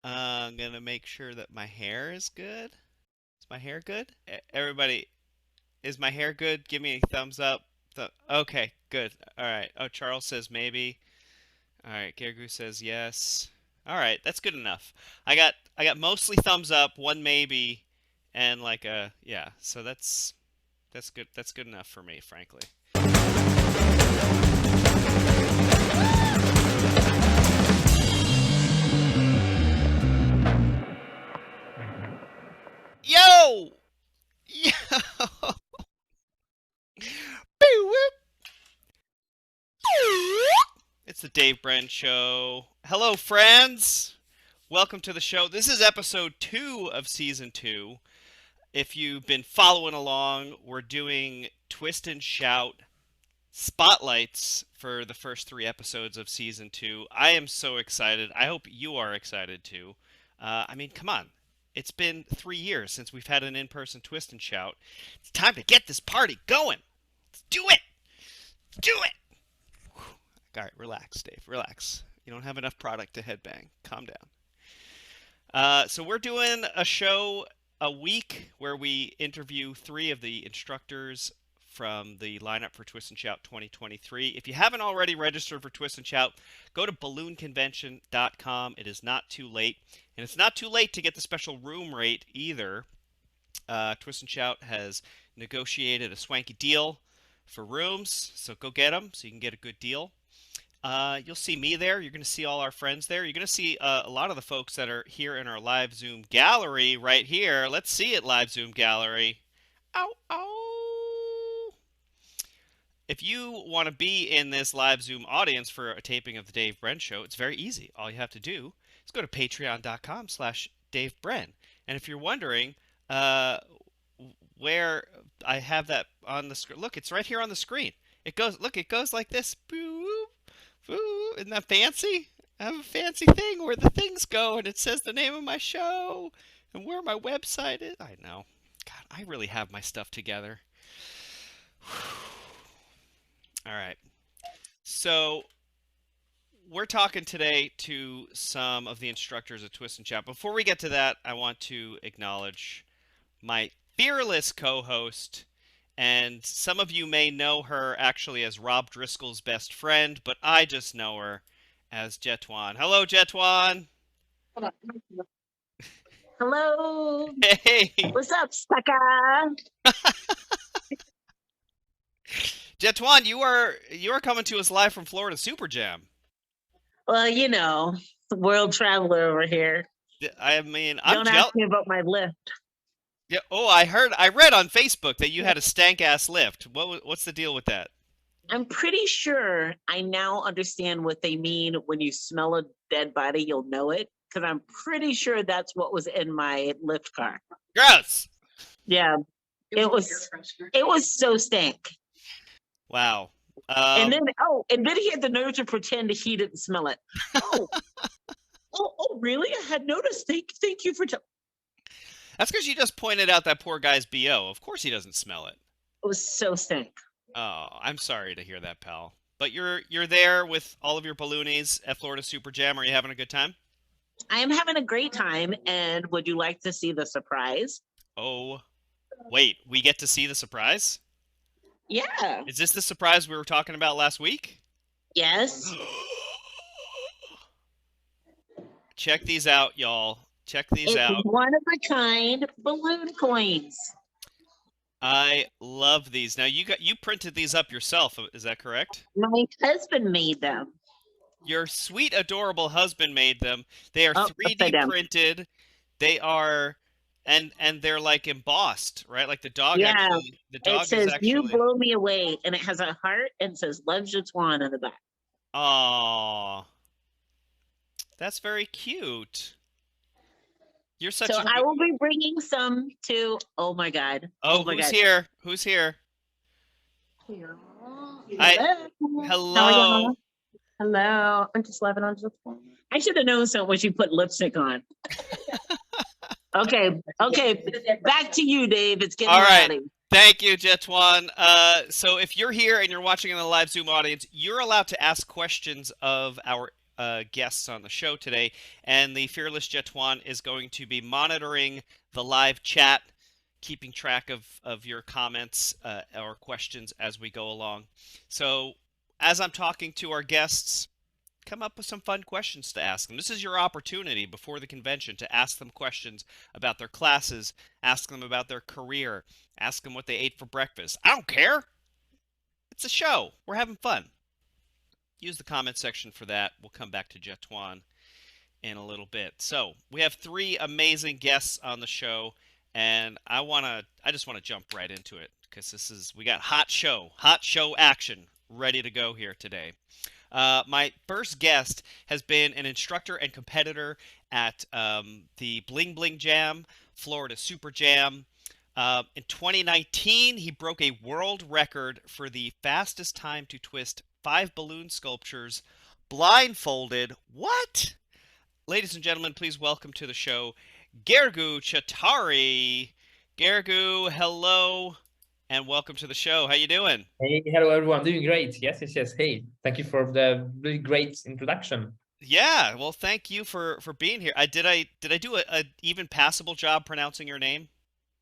I'm gonna make sure that my hair is good. Is my hair good? Everybody, is my hair good? Give me a thumbs up. Okay, good. All right. Oh, Charles says maybe. All right. Gergo says yes. All right, that's good enough. I got mostly thumbs up, one maybe, and like a yeah. So that's good. That's good enough for me, frankly. Yo! Yo! It's the Dave Brenn Show. Hello, friends. Welcome to the show. This is episode 2 of season 2. If you've been following along, we're doing Twist and Shout spotlights for the first 3 episodes of season 2. I am so excited. I hope you are excited too. I mean, come on. It's been 3 years since we've had an in person Twist and Shout. It's time to get this party going. Let's do it. Do it. All right, relax, Dave. Relax. You don't have enough product to headbang. Calm down. So we're doing a show a week where we interview 3 of the instructors from the lineup for Twist and Shout 2023. If you haven't already registered for Twist and Shout, go to balloonconvention.com. It is not too late, and it's not too late to get the special room rate either. Twist and Shout has negotiated a swanky deal for rooms, so go get them so you can get a good deal. You'll see me there. You're going to see all our friends there. You're going to see a lot of the folks that are here in our live Zoom gallery right here. Let's see it, live Zoom gallery. Ow, ow. If you want to be in this live Zoom audience for a taping of the Dave Brenn Show, it's very easy. All you have to do is go to patreon.com/Dave Brenn. And if you're wondering where I have that on the screen, look, it's right here on the screen. It goes like this. Boop. Ooh, isn't that fancy? I have a fancy thing where the things go and it says the name of my show and where my website is. I know. God, I really have my stuff together. All right. So, we're talking today to some of the instructors at Twist and Chat. Before we get to that, I want to acknowledge my fearless co host, and some of you may know her actually as Rob Driscoll's best friend, but I just know her as Jetwan. Hello, Jetwan. Hello. Hey, What's up, sucker? Jetwan, you are coming to us live from Florida Super Jam. Well, the world traveler over here. I mean, I'm Don't ask me about my lift. Yeah. Oh, I read on Facebook that you had a stank ass lift. What's the deal with that? I'm pretty sure I now understand what they mean when you smell a dead body, you'll know it. Because I'm pretty sure that's what was in my lift car. Gross. Yeah. It was so stank. Wow. And then he had the nerve to pretend he didn't smell it. Oh, really? I had noticed. Thank you for That's because you just pointed out that poor guy's BO. Of course he doesn't smell it. It was so stank. Oh, I'm sorry to hear that, pal. But you're there with all of your balloonies at Florida Super Jam. Are you having a good time? I am having a great time. And would you like to see the surprise? Oh, wait, we get to see the surprise? Yeah. Is this the surprise we were talking about last week? Yes. Check these out, y'all. Check these out. One of a kind balloon coins. I love these. Now you printed these up yourself, is that correct? My husband made them. Your sweet, adorable husband made them. They are 3D printed. They are, and they're like embossed, right? Like the dog. Yeah. Actually, the dog it says is actually. "You blow me away," and it has a heart and says "Love Jetwan" on the back. Aww, that's very cute. You're such. So I will be bringing some to. Oh my God. Oh, my who's God. here? Who's here? Hello. Hello. I'm just loving on Jetwan. I should have known so when she put lipstick on. Okay. Back to you, Dave. It's getting rowdy. Thank you, Jetwan. So if you're here and you're watching in the live Zoom audience, you're allowed to ask questions of our guests on the show today, and the fearless Jetuan is going to be monitoring the live chat, keeping track of your comments or questions as we go along. So, as I'm talking to our guests, come up with some fun questions to ask them. This is your opportunity before the convention to ask them questions about their classes, ask them about their career, ask them what they ate for breakfast. I don't care. It's a show. We're having fun. Use the comment section for that. We'll come back to Jetuan in a little bit. So, we have three amazing guests on the show, and I just want to jump right into it because we got hot show action ready to go here today. My first guest has been an instructor and competitor at the Bling Bling Jam, Florida Super Jam. In 2019, he broke a world record for the fastest time to twist 5 balloon sculptures blindfolded. What? Ladies and gentlemen, please welcome to the show Gergo Chatari. Gergo, hello, and welcome to the show. How you doing? Hey, hello everyone. Doing great. Yes. Hey, thank you for the really great introduction. Yeah, well, thank you for being here. Did I do a even passable job pronouncing your name?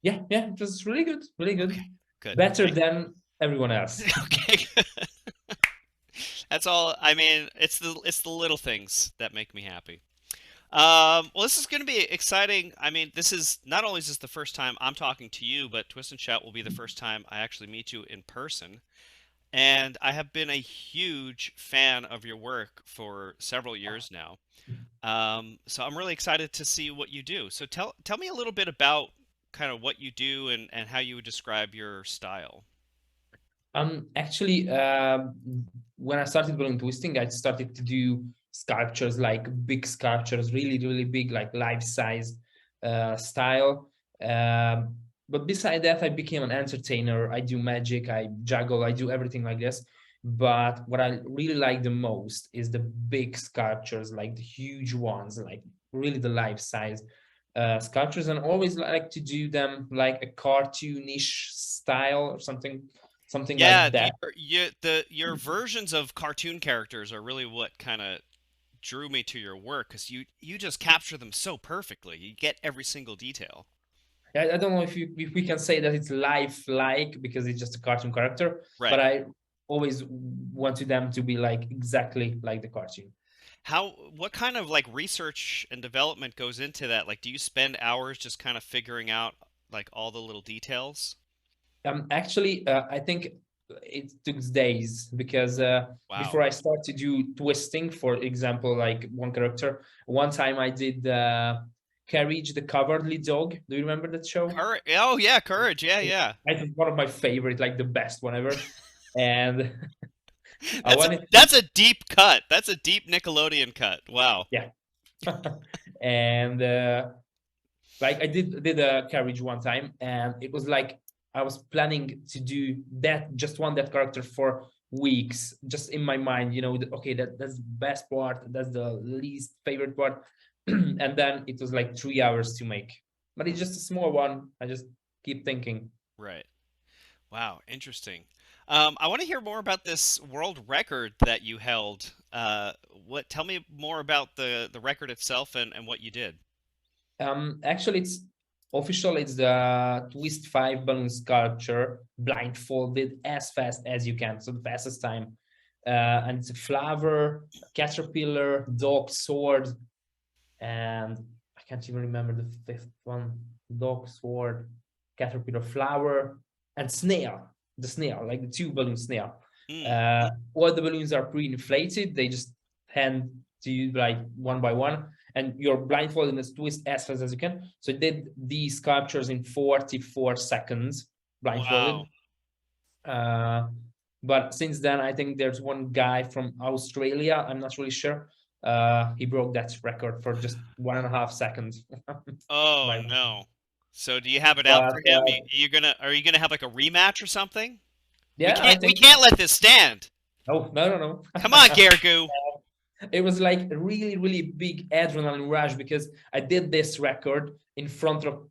Yeah, it was really good, Okay, good. Better than everyone else. Okay, good. That's all. I mean, it's the little things that make me happy. Well, this is going to be exciting. I mean, this is not only is this the first time I'm talking to you, but Twist and Shout will be the first time I actually meet you in person. And I have been a huge fan of your work for several years now. So I'm really excited to see what you do. So tell me a little bit about kind of what you do and how you would describe your style. Actually, when I started balloon twisting, I started to do sculptures, like big sculptures, really big, like life-size style. But beside that, I became an entertainer. I do magic, I juggle, I do everything like this. But what I really like the most is the big sculptures, like the huge ones, like really the life-size sculptures, and always like to do them like a cartoonish style or something Yeah, like that. your versions of cartoon characters are really what kind of drew me to your work because you just capture them so perfectly. You get every single detail. I don't know if we can say that it's lifelike because it's just a cartoon character, but Right. I always wanted them to be like exactly like the cartoon. What kind of like research and development goes into that? Like, do you spend hours just kind of figuring out like all the little details? Actually, I think it took days because Wow. before I start to do twisting, for example, like one character, one time I did Carriage the Cowardly Dog. Do you remember that show? Courage. Oh yeah, courage. Yeah, yeah. I think one of my favorite, like the best one ever. And I wanted to, That's a deep cut. That's a deep Nickelodeon cut. Wow. yeah. And like I did a carriage one time, and it was like I was planning to do that, just one that character for weeks, just in my mind, okay, that's the best part, that's the least favorite part. And then it was like 3 hours to make, but it's just a small one. I just keep thinking. Right. Wow. Interesting. I want to hear more about this world record that you held. Tell me more about the record itself and what you did. Actually, it's official. It's the twist 5 balloon sculpture blindfolded as fast as you can, so the fastest time. And it's a flower, a caterpillar, dog, sword, and I can't even remember the fifth one. Dog, sword, caterpillar, flower, and snail. The snail, like the 2 balloon snail. Mm. All the balloons are pre-inflated. They just hand to you like one by one, and you're blindfolded and twist as fast as you can. So I did these sculptures in 44 seconds blindfolded. Wow. But since then, I think there's one guy from Australia, I'm not really sure. He broke that record for just 1.5 seconds. Oh By- no. So do you have it out but for him? Are you gonna have like a rematch or something? We yeah, I can't we think. can't let this stand. Oh, no. Come on, Gergu. It was like a really big adrenaline rush because I did this record in front of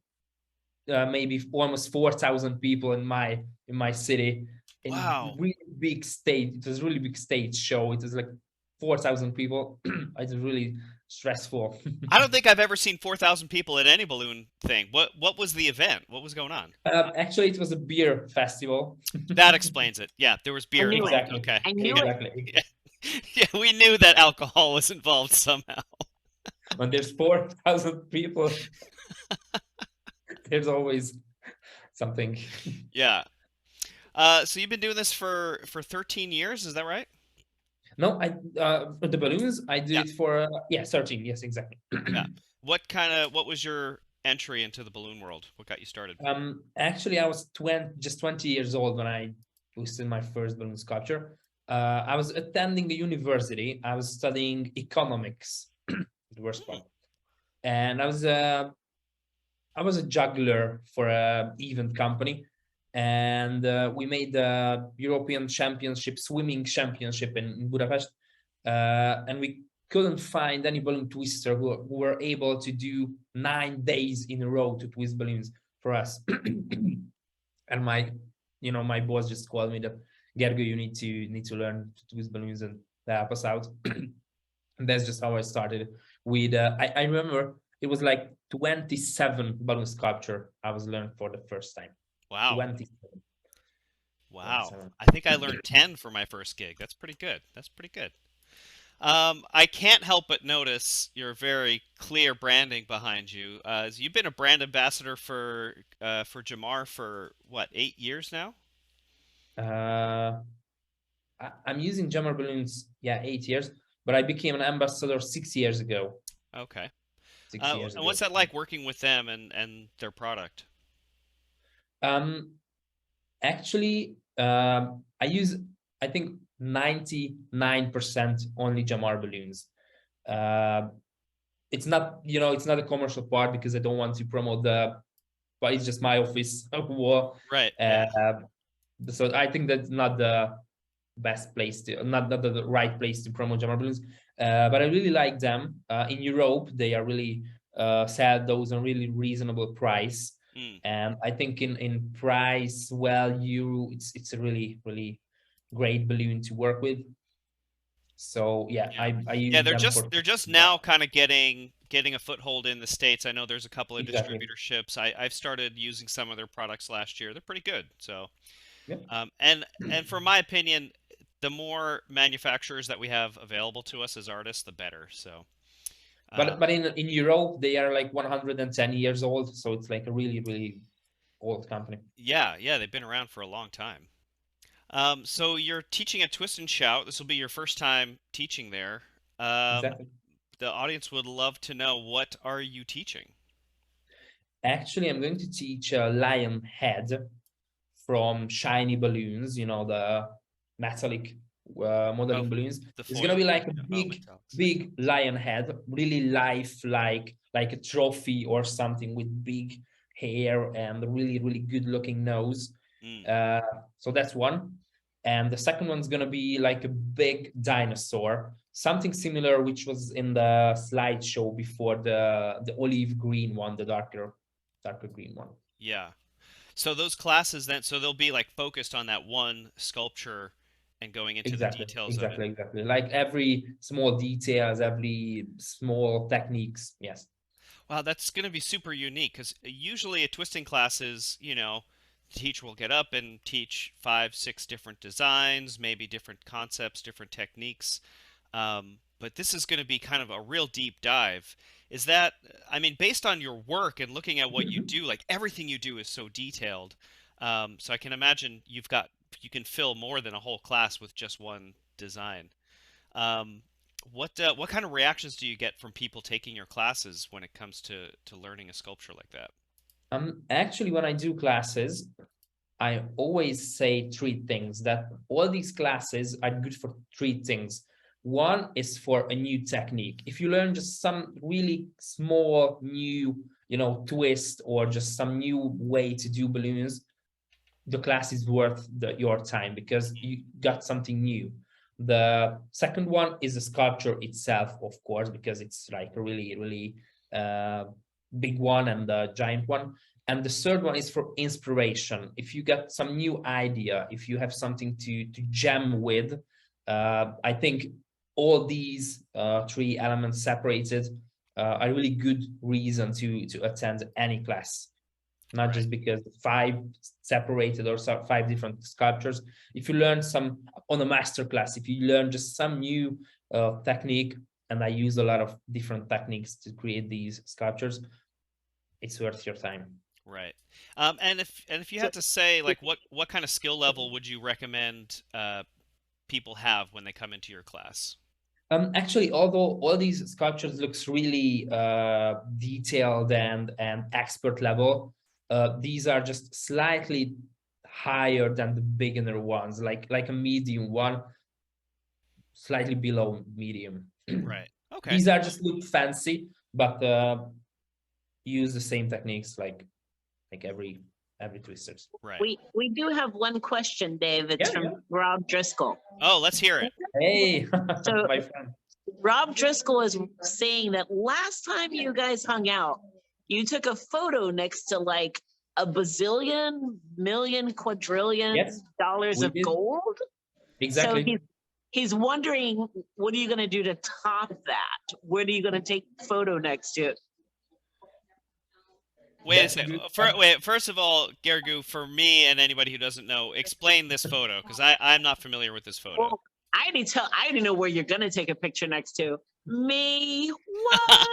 maybe almost 4,000 people in my city, in Wow. really big stage. It was really big stage show. It was like 4,000 people. It's really stressful. I don't think I've ever seen 4,000 people at any balloon thing. What was the event? What was going on? Actually, it was a beer festival. That explains it. Yeah, there was I beer knew it. involved. Exactly, Okay. I knew it. exactly. Yeah, we knew that alcohol was involved somehow. When there's 4,000 people, there's always something. Yeah. So you've been doing this for 13 years, is that right? No, for the balloons, I do Yeah. it for, yeah, 13. Yes, exactly. Yeah. What was your entry into the balloon world? What got you started? Actually, I was just 20 years old when I twisted my first balloon sculpture. I was attending a university. I was studying economics, the worst one, and I was a juggler for a event company, and we made the European Championship, swimming championship in Budapest, and we couldn't find any balloon twister who were able to do 9 days in a row to twist balloons for us. And my boss just called me that, Gergo, you need to learn to twist balloons and help us out. And that's just how I started with, I remember it was like 27 balloon sculpture I was learned for the first time. Wow. 27. Wow. 27. I think I learned 10 for my first gig. That's pretty good. That's pretty good. I can't help but notice your very clear branding behind you. You've been a brand ambassador for Jamar for what, 8 years now? Uh, I'm using Jammer balloons, yeah, 8 years, but I became an ambassador 6 years ago. Okay. 6 years And ago. what's that like working with them and their product? Um, Actually, I use, I think, 99% only Jamar balloons. Uh, it's not, it's not a commercial part because I don't want to promote but it's just my office wall. Right. Yeah. So I think that's not the best place to, not the right place to promote Jamar balloons. But I really like them. In Europe, they are really sell those on really reasonable price. Mm. And I think in price value, it's a really great balloon to work with. So yeah, Yeah. I Yeah, use them for, they're just now kind of getting a foothold in the States. I know there's a couple of exactly. distributorships. I've started using some of their products last year. They're pretty good. So, Yeah. and for my opinion, the more manufacturers that we have available to us as artists, the better. So, But in Europe, they are like 110 years old, so it's like a really old company. yeah, they've been around for a long time. So you're teaching at Twist and Shout. This will be your first time teaching there. Exactly. The audience would love to know, what are you teaching? Actually, I'm going to teach a lion head from shiny balloons, the metallic modeling balloons. The It's gonna be foil. like a Oh, metallics. big lion head, really lifelike, like a trophy or something, with big hair and a really good looking nose. Mm. So that's one. And the second one's gonna be like a big dinosaur, something similar, which was in the slideshow before, the olive green one, the darker green one. Yeah. So those classes then, so they'll be like focused on that one sculpture and going into the details of it. Exactly. Like every small details, every small techniques. Yes. Wow, that's going to be super unique because usually at twisting classes, the teacher will get up and teach 5, 6 different designs, maybe different concepts, different techniques. But this is going to be kind of a real deep dive. Is that, I mean, based on your work and looking at what you do, like everything you do is so detailed. So I can imagine you can fill more than a whole class with just one design. Um, what kind of reactions do you get from people taking your classes when it comes to learning a sculpture like that? Actually, when I do classes, I always say three things, that all these classes are good for three things. One is for a new technique. If you learn just some really small new, twist, or just some new way to do balloons, the class is worth your time because you got something new. The second one is the sculpture itself, of course, because it's like a really big one and a giant one. And the third one is for inspiration. If you got some new idea, if you have something to jam with, I think all these three elements separated are really good reason to attend any class, not just because 5 separated or 5 different sculptures. If you learn some on a master class, if you learn just some new technique, and I use a lot of different techniques to create these sculptures, it's worth your time. Right. And if you had to say, like, what kind of skill level would you recommend people have when they come into your class? Actually, although all these sculptures looks really detailed and expert level, these are just slightly higher than the beginner ones, like a medium one, slightly below medium. Right. Okay. These are just look fancy, but use the same techniques like every twisters. Right. We do have one question, Dave. It's from Rob Driscoll. Oh, let's hear it. Hey, So my friend. Rob Driscoll is saying that last time you guys hung out, you took a photo next to like a bazillion, million, quadrillion dollars of gold. Exactly. So he's wondering, what are you going to do to top that? What are you going to take the photo next to? Wait a second. First of all, Gergo, for me and anybody who doesn't know, explain this photo, because I'm not familiar with this photo. Well, I already know where you're going to take a picture next to. Me? What?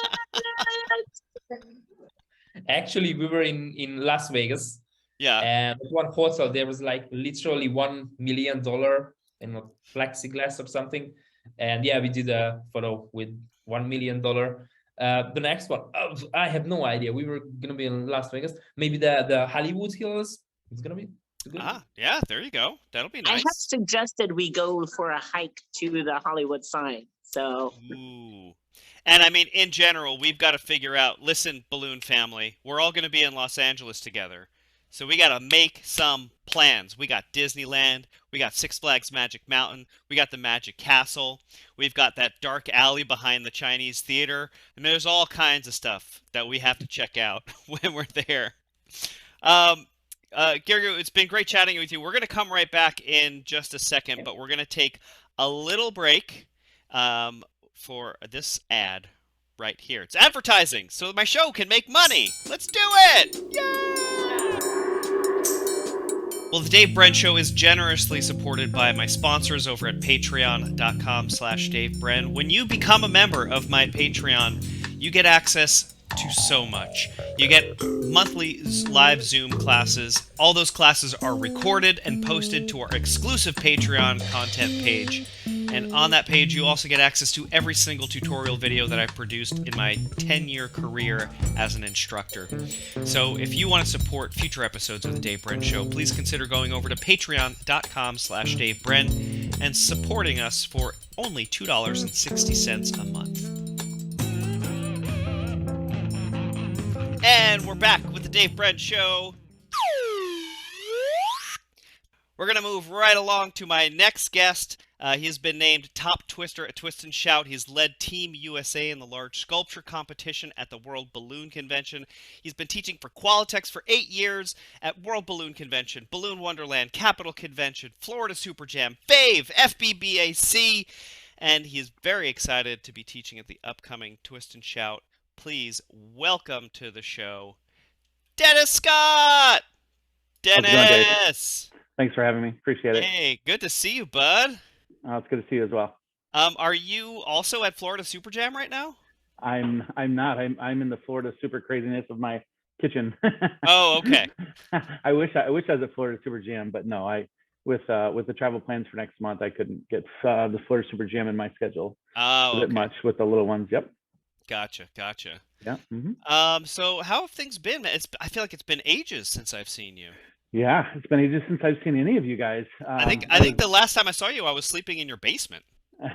Actually, we were in Las Vegas. Yeah. And at one hotel, there was like literally $1 million in a plexiglass or something. And yeah, we did a photo with $1 million. The next one, I have no idea. We were gonna be in Las Vegas. Maybe the Hollywood Hills. It's gonna be good. Yeah, there you go. That'll be nice. I have suggested we go for a hike to the Hollywood sign. So. Ooh. And I mean, in general, we've got to figure out, listen, Balloon family, we're all going to be in Los Angeles together. So we got to make some plans. We got Disneyland. We got Six Flags Magic Mountain. We got the Magic Castle. We've got that dark alley behind the Chinese theater. And there's all kinds of stuff that we have to check out when we're there. Gergo, it's been great chatting with you. We're going to come right back in just a second, but we're going to take a little break for this ad right here. It's advertising, so my show can make money. Let's do it! Yay! Well, the Dave Brenn Show is generously supported by my sponsors over at patreon.com/Dave Brenn. When you become a member of my Patreon, you get access to so much. You get monthly live Zoom classes. All those classes are recorded and posted to our exclusive Patreon content page. And on that page, you also get access to every single tutorial video that I've produced in my 10-year career as an instructor. So if you want to support future episodes of The Dave Brenn Show, please consider going over to patreon.com/Dave Brenn and supporting us for only $2.60 a month. And we're back with The Dave Brenn Show. We're going to move right along to my next guest. He has been named Top Twister at Twist and Shout. He's led Team USA in the large sculpture competition at the World Balloon Convention. He's been teaching for Qualitex for 8 years at World Balloon Convention, Balloon Wonderland, Capital Convention, Florida Super Jam, FAVE, FBBAC, and he is very excited to be teaching at the upcoming Twist and Shout. Please welcome to the show, Dennis Scott! Dennis! Thanks for having me. Appreciate it. Hey, good to see you, bud. It's good to see you as well. Are you also at Florida Super Jam right now? I'm not. I'm in the Florida super craziness of my kitchen. Oh, okay. I wish I was at Florida Super Jam, but no. With the travel plans for next month, I couldn't get the Florida Super Jam in my schedule a bit much with the little ones. Yep. Gotcha. Yeah. Mm-hmm. So how have things been? I feel like it's been ages since I've seen you. Yeah, it's been ages since I've seen any of you guys. I think the last time I saw you, I was sleeping in your basement. No,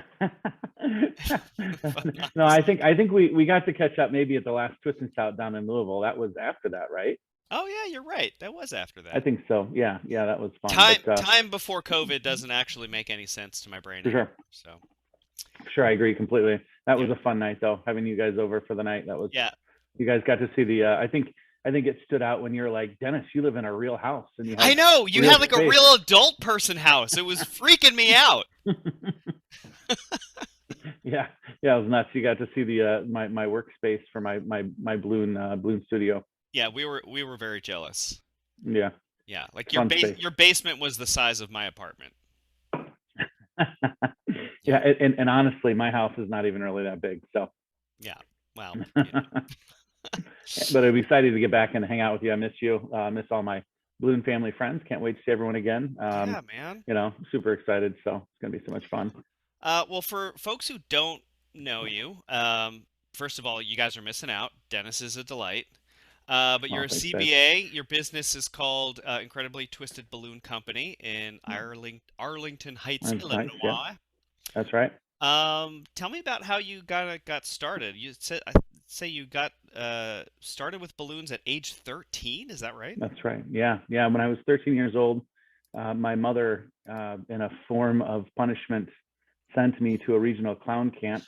I think we got to catch up maybe at the last Twist and Shout down in Louisville. That was after that, right? Oh yeah, you're right. That was after that. I think so. Yeah, that was fun. Time before COVID doesn't actually make any sense to my brain anymore. So. Sure, I agree completely. That was a fun night though, having you guys over for the night. That was You guys got to see the I think it stood out when you were like, Dennis, you live in a real house, and you I know you had like a real adult person house. It was freaking me out. Yeah, yeah, it was nuts. You got to see the my workspace for my balloon studio. Yeah, we were very jealous. Yeah, Yeah, like fun space. your basement was the size of my apartment. Yeah, and honestly, my house is not even really that big. So. Yeah. Well. But I'd be excited to get back and hang out with you. I miss you. Miss all my balloon family friends. Can't wait to see everyone again. Yeah, man. You know, super excited. So it's gonna be so much fun. Well, for folks who don't know you, first of all, you guys are missing out. Dennis is a delight. But you're a Thanks, CBA. Your business is called Incredibly Twisted Balloon Company in Arlington Heights, Illinois. Yeah. That's right. Tell me about how you got started. You said I say you got started with balloons at age 13. Is that right? That's right. Yeah, yeah. When I was 13 years old, my mother, in a form of punishment, sent me to a regional clown camp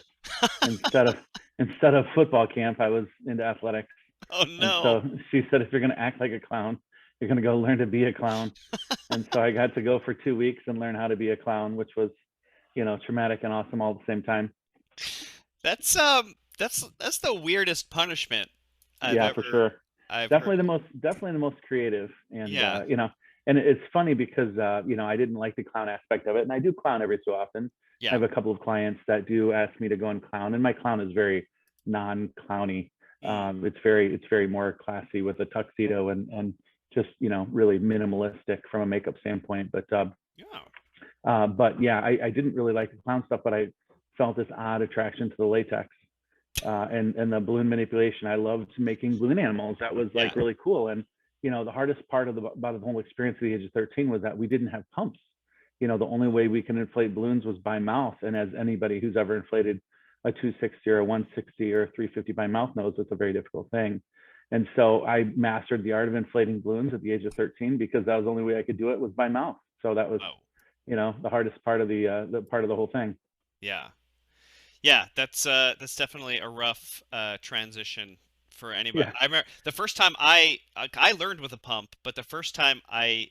instead of football camp. I was into athletics. Oh no! And so she said, if you're going to act like a clown, you're going to go learn to be a clown. And so I got to go for 2 weeks and learn how to be a clown, which was, you know, traumatic and awesome all at the same time. That's the weirdest punishment For sure. I've definitely heard. the most creative. And Yeah. you know, and it's funny because you know, I didn't like the clown aspect of it, and I do clown every so often. Yeah. I have a couple of clients that do ask me to go and clown, and my clown is very non-clowny. It's very more classy with a tuxedo and just, you know, really minimalistic from a makeup standpoint. But yeah, I didn't really like the clown stuff, but I felt this odd attraction to the latex and the balloon manipulation. I loved making balloon animals. That was like really cool. And you know, the hardest part about the whole experience at the age of 13 was that we didn't have pumps. You know, the only way we can inflate balloons was by mouth. And as anybody who's ever inflated a 260 or a 160 or a 350 by mouth knows, it's a very difficult thing. And so I mastered the art of inflating balloons at the age of 13 because that was the only way I could do it was by mouth. So that was, you know, the hardest part of the part of the whole thing. Yeah. Yeah, that's definitely a rough transition for anybody. Yeah. I remember the first time I learned with a pump, but the first time I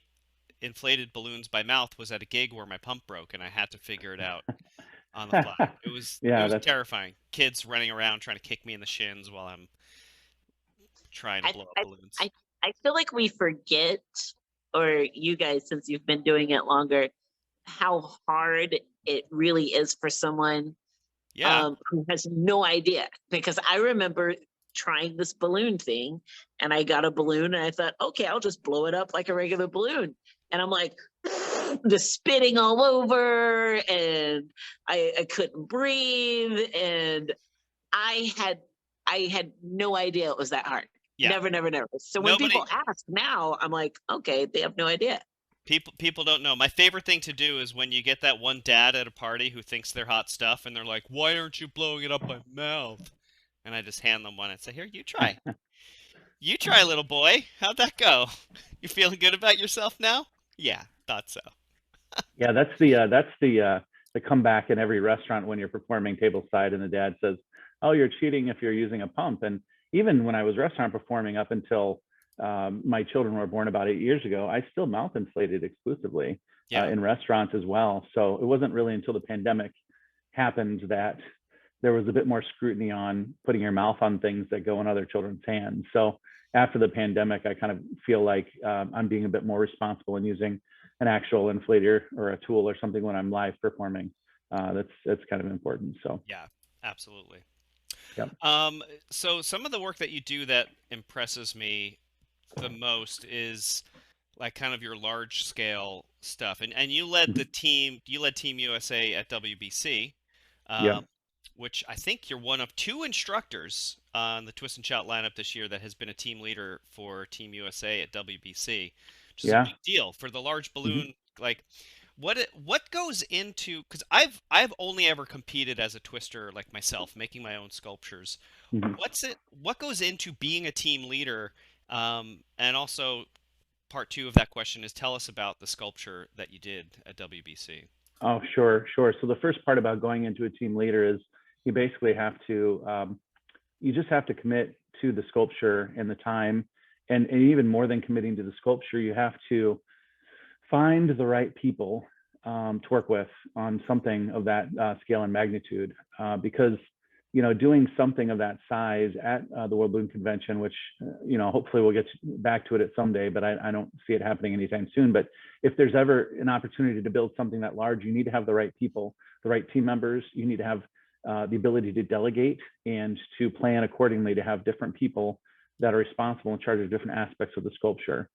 inflated balloons by mouth was at a gig where my pump broke and I had to figure it out on the fly. It was terrifying. Kids running around trying to kick me in the shins while I'm trying to blow up balloons. I feel like we forget, or you guys, since you've been doing it longer, how hard it really is for someone who has no idea. Because I remember trying this balloon thing, and I got a balloon and I thought, okay, I'll just blow it up like a regular balloon. And I'm like, just spitting all over, and I couldn't breathe, and I had no idea it was that hard. Yeah. Never. So when people ask now, I'm like, okay, they have no idea. People don't know. My favorite thing to do is when you get that one dad at a party who thinks they're hot stuff, and they're like, "Why aren't you blowing it up my mouth?" And I just hand them one and say, "Here, you try. You try, little boy. How'd that go? You feeling good about yourself now?" Yeah, thought so. Yeah, that's the comeback in every restaurant when you're performing tableside, and the dad says, "Oh, you're cheating if you're using a pump." And even when I was restaurant performing up until my children were born about 8 years ago, I still mouth inflated exclusively in restaurants as well. So it wasn't really until the pandemic happened that there was a bit more scrutiny on putting your mouth on things that go in other children's hands. So after the pandemic, I kind of feel like I'm being a bit more responsible in using an actual inflator or a tool or something when I'm live performing. That's kind of important. So yeah, absolutely. Yep. So some of the work that you do that impresses me the most is like kind of your large scale stuff, and you led the team. You led Team USA at WBC, which I think you're one of 2 instructors on the Twist and Shout lineup this year that has been a team leader for Team USA at WBC, which is a big deal for the large balloon. Like, what goes into, because I've only ever competed as a twister like myself, making my own sculptures. What goes into being a team leader? And also, part 2 of that question is, tell us about the sculpture that you did at WBC. Oh, sure. So the first part about going into a team leader is you basically have to, you just have to commit to the sculpture and the time, and even more than committing to the sculpture, you have to find the right people to work with on something of that scale and magnitude, because doing something of that size at the World Balloon Convention, which hopefully we'll get back to it at someday, but I don't see it happening anytime soon. But if there's ever an opportunity to build something that large, you need to have the right people, the right team members. You need to have the ability to delegate and to plan accordingly, to have different people that are responsible in charge of different aspects of the sculpture.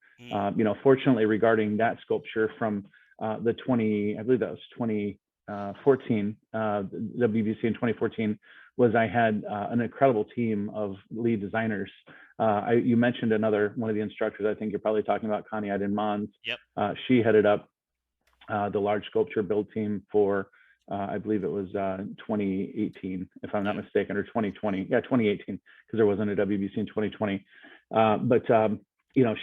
Fortunately, regarding that sculpture from I believe that was 2014, WBC in 2014, was I had an incredible team of lead designers. You mentioned one of the instructors. I think you're probably talking about Connie Iden Mons. Yep. She headed up the large sculpture build team for, I believe it was 2018, if I'm not mistaken, or 2020. Yeah, 2018, because there wasn't a WBC in 2020.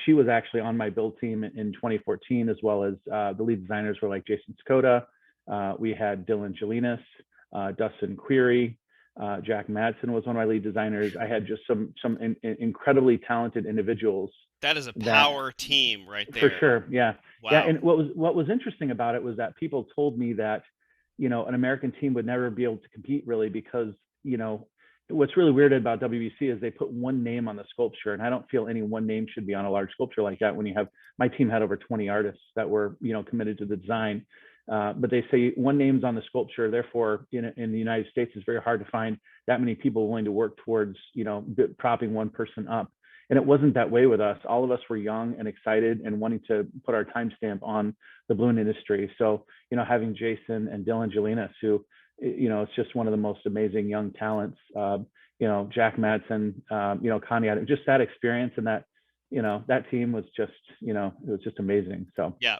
She was actually on my build team in 2014, as well as the lead designers were like Jason Skoda. We had Dylan Jelinas, Dustin Query, Jack Madsen was one of my lead designers. I had just some incredibly talented individuals. That is a power team right there. For sure. Yeah. Wow. Yeah. And what was interesting about it was that people told me that, an American team would never be able to compete, really, because, what's really weird about WBC is they put one name on the sculpture, and I don't feel any one name should be on a large sculpture like that. When you have, my team had over 20 artists that were, committed to the design. But they say one name's on the sculpture. Therefore, in the United States, it's very hard to find that many people willing to work towards, propping one person up. And it wasn't that way with us. All of us were young and excited and wanting to put our timestamp on the balloon industry. So, having Jason and Dylan Jelinas, who, it's just one of the most amazing young talents, Jack Madsen, Connie, just that experience and that, that team was just, it was just amazing. So, yeah.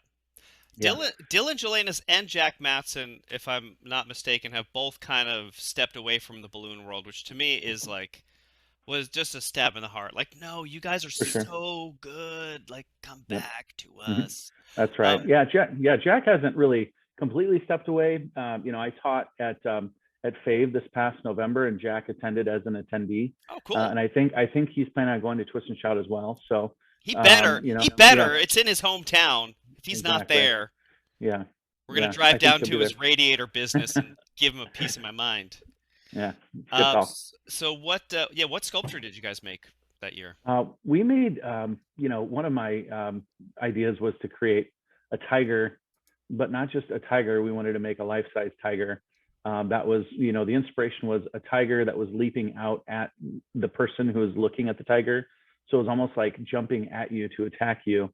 Dylan Jelinas and Jack Madsen, if I'm not mistaken, have both kind of stepped away from the balloon world, which to me is was just a stab in the heart. Like, no, you guys are so good. Like, come back to us. That's right. Jack hasn't really completely stepped away. I taught at FAVE this past November, and Jack attended as an attendee. Oh, cool. And I think he's planning on going to Twist and Shout as well. So he better. He better. It's in his hometown. If he's not there, we're gonna drive down to his radiator business and give him a piece of my mind. Yeah. So what sculpture did you guys make that year? We made, one of my ideas was to create a tiger, but not just a tiger. We wanted to make a life-size tiger. That was, the inspiration was a tiger that was leaping out at the person who was looking at the tiger. So it was almost like jumping at you to attack you.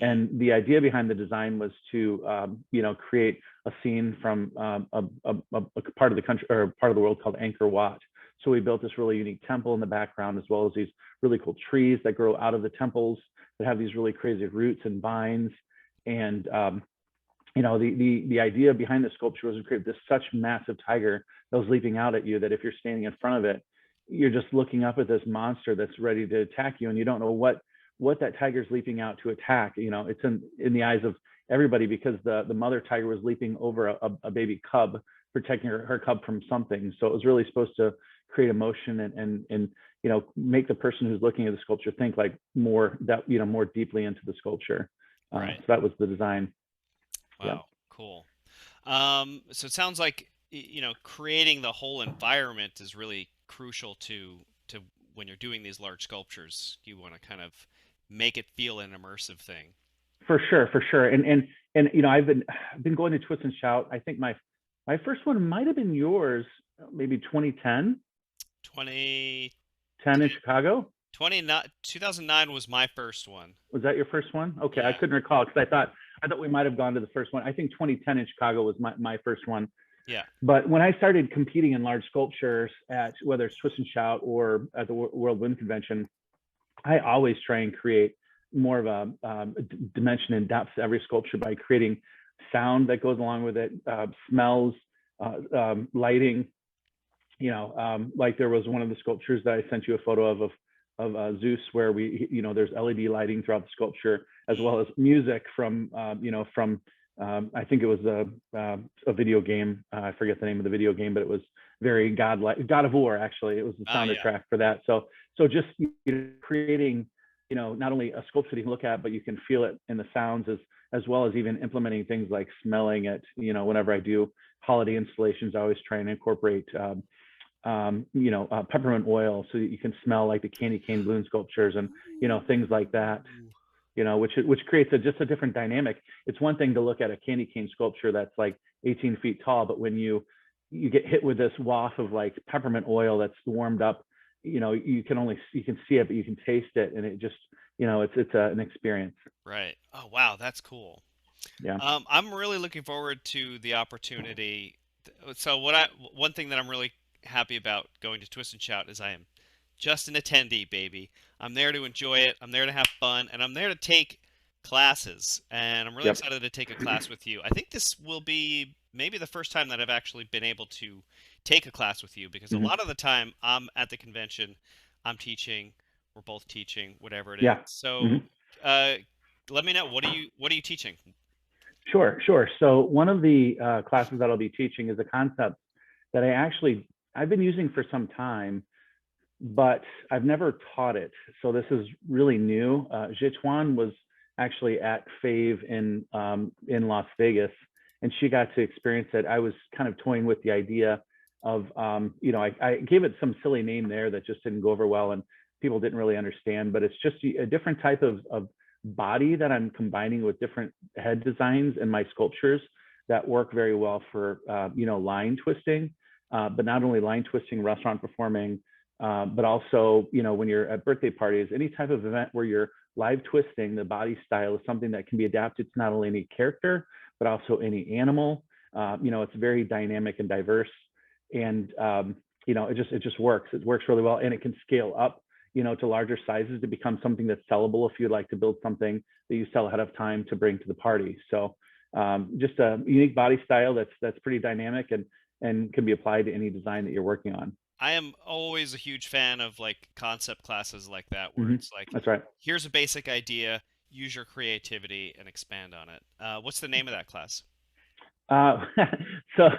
And the idea behind the design was to, create a scene from a part of the country or part of the world called Angkor Wat. So we built this really unique temple in the background, as well as these really cool trees that grow out of the temples that have these really crazy roots and vines. And, the idea behind the sculpture was to create this such massive tiger that was leaping out at you that if you're standing in front of it, you're just looking up at this monster that's ready to attack you, and you don't know what that tiger's leaping out to attack. It's in the eyes of everybody, because the mother tiger was leaping over a baby cub, protecting her cub from something. So it was really supposed to create emotion and make the person who's looking at the sculpture think like more deeply into the sculpture. Right. So that was the design. Wow, cool. So it sounds like creating the whole environment is really crucial to when you're doing these large sculptures. You want to kind of make it feel an immersive thing. For sure. And I've been going to Twist and Shout. I think my first one might have been yours, maybe 2010. 2010 in Chicago. 2009 was my first one. Was that your first one? Okay, yeah. I couldn't recall because I thought we might have gone to the first one. I think 2010 in Chicago was my first one. Yeah. But when I started competing in large sculptures at whether it's Twist and Shout or at the World Balloon Convention, I always try and create more of a dimension and depth to every sculpture by creating sound that goes along with it, smells, lighting. Like there was one of the sculptures that I sent you a photo of Zeus, where there's LED lighting throughout the sculpture, as well as music from I think it was a video game. I forget the name of the video game, but it was very godlike. God of War, actually, it was the soundtrack for that. So just creating not only a sculpture you can look at, but you can feel it in the sounds as well as even implementing things like smelling it. Whenever I do holiday installations, I always try and incorporate peppermint oil so that you can smell like the candy cane balloon sculptures and things like that. Which creates just a different dynamic. It's one thing to look at a candy cane sculpture that's like 18 feet tall, but when you get hit with this waft of like peppermint oil that's warmed up, you can see it, but you can taste it, and it just it's an experience. Right. Oh, wow, that's cool. Yeah. I'm really looking forward to the opportunity. So one thing that I'm really happy about going to Twist and Shout is I am just an attendee, baby. I'm there to enjoy it. I'm there to have fun, and I'm there to take classes. And I'm really Yep. excited to take a class with you. I think this will be maybe the first time that I've actually been able to take a class with you, because a lot of the time I'm at the convention, I'm teaching, we're both teaching, whatever it is. Yeah. So, let me know, what are you teaching? Sure. So one of the classes that I'll be teaching is a concept that I've been using for some time, but I've never taught it. So this is really new. Zhichuan was actually at Fave in Las Vegas, and she got to experience it. I was kind of toying with the idea of, I gave it some silly name there that just didn't go over well, and people didn't really understand, but it's just a different type of body that I'm combining with different head designs in my sculptures that work very well for, line twisting, but not only line twisting, restaurant performing, but also, when you're at birthday parties, any type of event where you're live twisting, the body style is something that can be adapted to not only any character, but also any animal. It's very dynamic and diverse, and it just works. It works really well, and it can scale up, to larger sizes to become something that's sellable if you'd like to build something that you sell ahead of time to bring to the party. So just a unique body style that's pretty dynamic and can be applied to any design that you're working on. I am always a huge fan of like concept classes like that, where it's like, that's right. Here's a basic idea, use your creativity and expand on it. What's the name of that class? So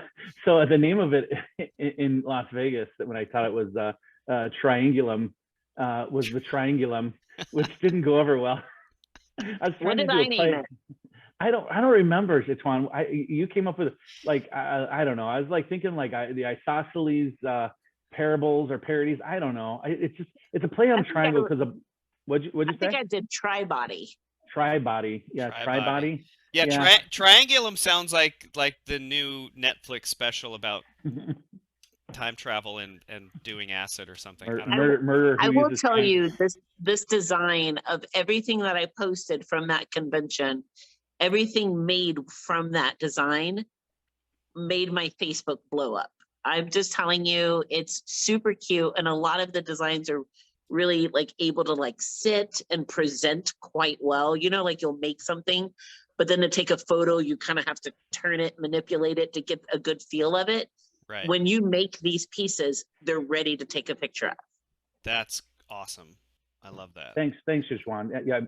the name of it in Las Vegas, when I thought it was Triangulum, was the Triangulum, which didn't go over well. I was trying What to did do I a name play. it? I don't remember, Zhichuan. You came up with like I don't know. I was like thinking like the isosceles parables or parodies. I don't know. It's a play on triangle because of what'd you say? I think I did Tri-Body. Tri-body. Yeah, Tri-body. Yeah, Triangulum sounds like the new Netflix special about time travel and doing acid or something. Murder. I will tell you this design of everything that I posted from that convention, everything made from that design made my Facebook blow up. I'm just telling you, it's super cute, and a lot of the designs are really like able to like sit and present quite well. Like you'll make something, but then to take a photo, you kind of have to turn it, manipulate it to get a good feel of it. Right. When you make these pieces, they're ready to take a picture of. That's awesome. I love that. Thanks, Zhichuan. Yeah,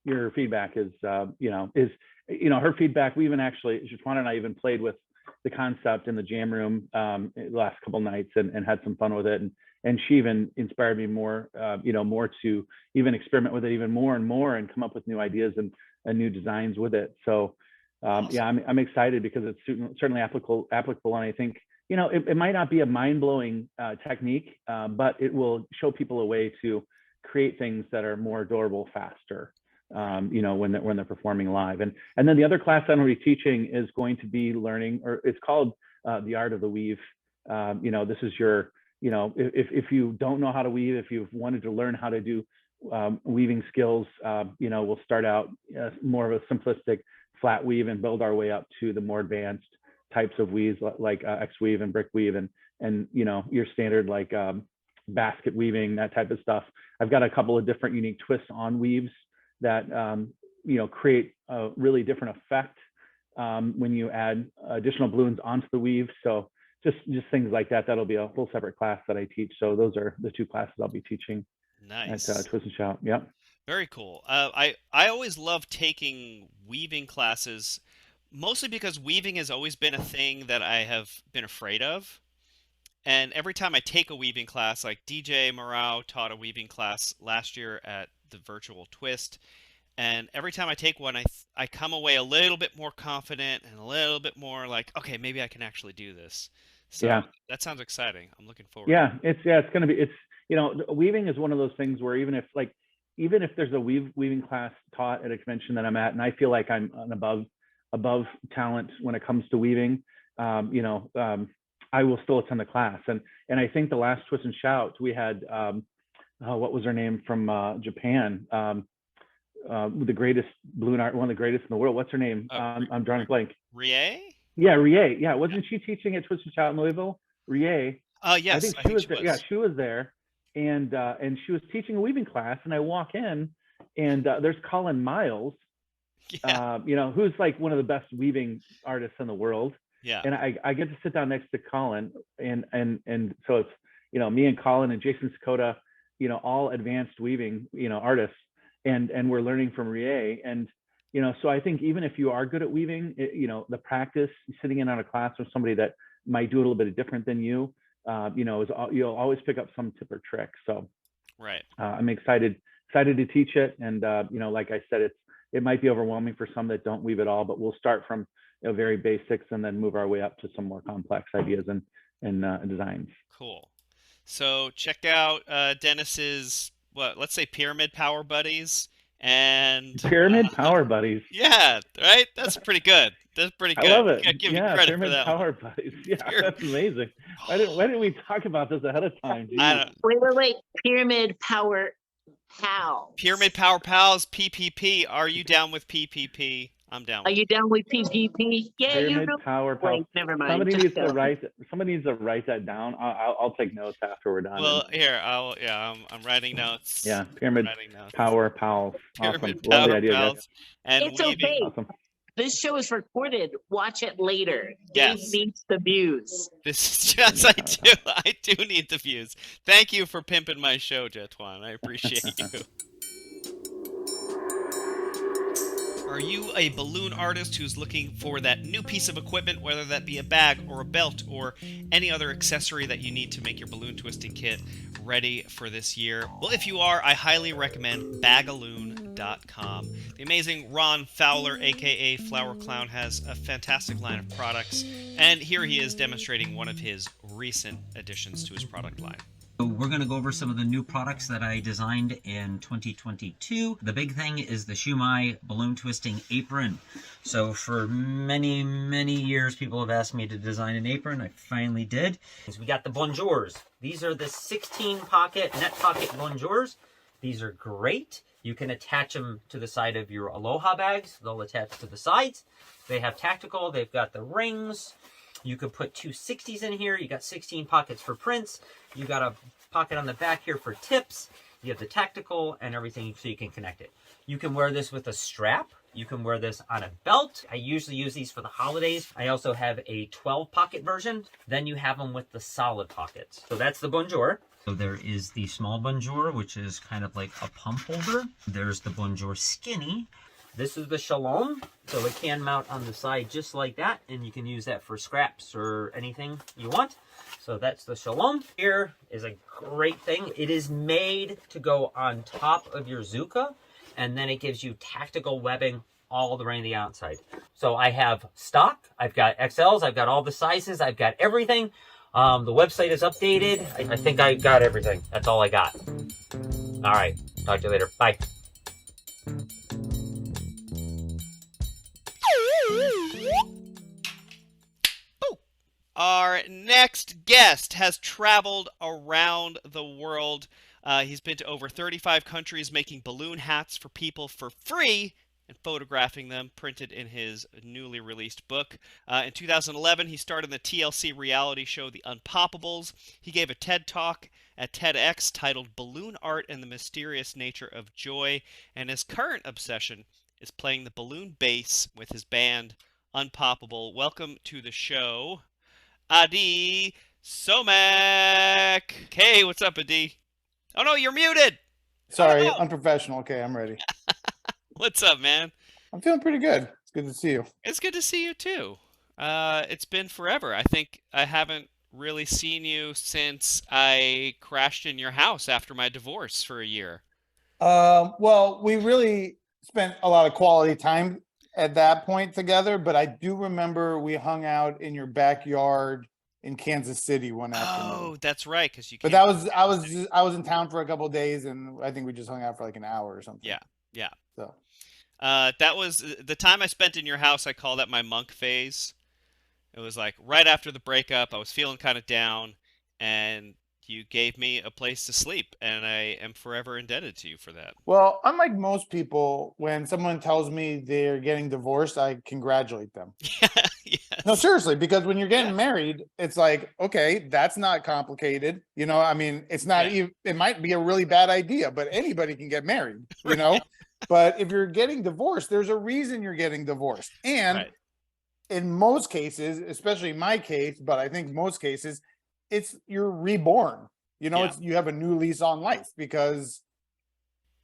your feedback is her feedback. We even actually, Zhichuan and I even played with the concept in the jam room the last couple nights and had some fun with it. And she even inspired me more, more to even experiment with it even more and more and come up with new ideas and new designs with it. So awesome. Yeah, I'm excited because it's certainly applicable. And I think, it might not be a mind-blowing technique, but it will show people a way to create things that are more adorable faster, when they're performing live. And then the other class I'm going to be teaching is going to be learning, or it's called The Art of the Weave. This is your, if you don't know how to weave, if you've wanted to learn how to do weaving skills, we'll start out more of a simplistic flat weave and build our way up to the more advanced types of weaves like X weave and brick weave and your standard like basket weaving, that type of stuff. I've got a couple of different unique twists on weaves that create a really different effect when you add additional balloons onto the weave. So just things like that. That'll be a whole separate class that I teach. So those are the two classes I'll be teaching. Nice. At Twist and Shout. Yep. Very cool. I always love taking weaving classes, mostly because weaving has always been a thing that I have been afraid of. And every time I take a weaving class, like DJ Morau taught a weaving class last year at the virtual twist, and every time I take one, I come away a little bit more confident and a little bit more like, okay, maybe I can actually do this. So Yeah. that sounds exciting. I'm looking forward. Yeah, it's going to be, weaving is one of those things where even if there's a weaving class taught at a convention that I'm at, and I feel like I'm an above talent when it comes to weaving, I will still attend the class. And I think the last Twist and Shout, we had, what was her name from Japan? The greatest balloon art, one of the greatest in the world. What's her name? I'm drawing a blank. Rie? Yeah, Rie. Yeah, wasn't she teaching at Twist and Shout in Louisville? Rie. Yes, I think she was there. Yeah, she was there, and she was teaching a weaving class. And I walk in, and there's Colin Miles, Yeah. who's like one of the best weaving artists in the world. Yeah. And I get to sit down next to Colin, and so it's me and Colin and Jason Sakota, all advanced weaving artists, and we're learning from Rie. And so I think even if you are good at weaving, the practice, sitting in on a class with somebody that might do a little bit different than you, you'll always pick up some tip or trick. So right. I'm excited to teach it. And like I said, it might be overwhelming for some that don't weave at all, but we'll start from very basics and then move our way up to some more complex ideas and designs. Cool. So check out Dennis's, let's say Pyramid Power Buddies. And Pyramid Power Buddies. Yeah, right? That's pretty good. That's pretty good. I love it. Give me credit Pyramid for that Power Buddies. Yeah, that's amazing. Why didn't we talk about this ahead of time? Wait. Pyramid Power Pals. Pyramid Power Pals, PPP. Are you down with PPP? I'm down. Are you down with PPP? Yeah, Pyramid Power Pals. Wait, never mind. Somebody needs to write that down. I'll take notes after we're done. Well, here I'm writing notes. Yeah, Pyramid Power Pals. Pyramid Awesome. Power Love the idea, Pals. And it's okay. Awesome. This show is recorded. Watch it later. Yes. Dave needs the views. Yes, I do. I do need the views. Thank you for pimping my show, Jetwan. I appreciate you. Are you a balloon artist who's looking for that new piece of equipment, whether that be a bag or a belt or any other accessory that you need to make your balloon twisting kit ready for this year? Well, if you are, I highly recommend Bagaloon.com. The amazing Ron Fowler, aka Flower Clown, has a fantastic line of products, and here he is demonstrating one of his recent additions to his product line. So we're going to go over some of the new products that I designed in 2022. The big thing is the Shumai balloon twisting apron. So for many, many years, people have asked me to design an apron. I finally did. So we got the bonjours. These are the 16 pocket net pocket bonjours. These are great. You can attach them to the side of your Aloha bags. They'll attach to the sides. They have tactical. They've got the rings. You could put two 60s in here. You got 16 pockets for prints. You got a pocket on the back here for tips. You have the tactical and everything so you can connect it. You can wear this with a strap. You can wear this on a belt. I usually use these for the holidays. I also have a 12 pocket version. Then you have them with the solid pockets. So that's the bonjour. So there is the small bonjour, which is kind of like a pump holder. There's the bonjour skinny. This is the shalom, so it can mount on the side just like that, and you can use that for scraps or anything you want. So that's the shalom. Here is a great thing. It is made to go on top of your Zuka, and then it gives you tactical webbing all the way on the outside. So I have stock, I've got XLs, I've got all the sizes, I've got everything. The website is updated. I think I got everything. That's all I got. All right, talk to you later. Bye. Our next guest has traveled around the world. He's been to over 35 countries making balloon hats for people for free and photographing them, printed in his newly released book. In 2011, he starred in the TLC reality show The Unpoppables. He gave a TED Talk at TEDx titled Balloon Art and the Mysterious Nature of Joy, and his current obsession is playing the balloon bass with his band Unpoppable. Welcome to the show, Addi Somekh. Hey, what's up, Addi? Oh no, you're muted. Sorry, Oh, no. unprofessional. Okay, I'm ready. What's up, man? I'm feeling pretty good. It's good to see you. It's good to see you too. It's been forever. I think I haven't really seen you since I crashed in your house after my divorce for a year. Well, we really spent a lot of quality time at that point together, but I do remember we hung out in your backyard in Kansas City one afternoon. Oh, that's right, because you But came. I was in town for a couple of days, and I think we just hung out for like an hour or something. Yeah, yeah. So That was the time I spent in your house. I call that my monk phase. It was like right after the breakup. I was feeling kind of down, and you gave me a place to sleep, and I am forever indebted to you for that. well, unlike most people, when someone tells me they're getting divorced, I congratulate them. No, Yes. seriously, because when you're getting Yeah. married, it's like, okay, that's not complicated. You know, I mean, it's not Yeah. even, it might be a really bad idea, but anybody can get married, you know? Right. But if you're getting divorced, there's a reason you're getting divorced. And Right. in most cases, especially my case, but I think most cases, it's you're reborn. You know, Yeah. it's you have a new lease on life because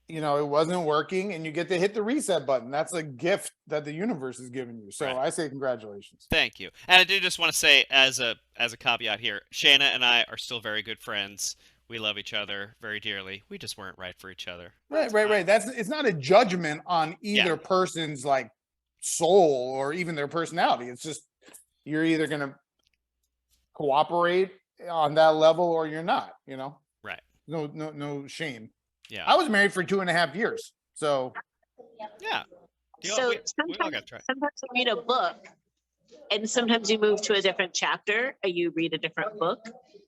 you know it wasn't working and you get to hit the reset button. That's a gift that the universe is giving you. So Right. I say congratulations. Thank you. And I do just want to say, as a caveat here, Shayna and I are still very good friends. We love each other very dearly. We just weren't right for each other. Right. That's it's not a judgment on Yeah. either person's like soul or even their personality. It's just you're either gonna cooperate on that level or you're not, you know. Right. No shame. Yeah. I was married for 2.5 years. So Yeah. So we all sometimes, got tried. sometimes you read a book and sometimes you move to a different chapter or you read a different book.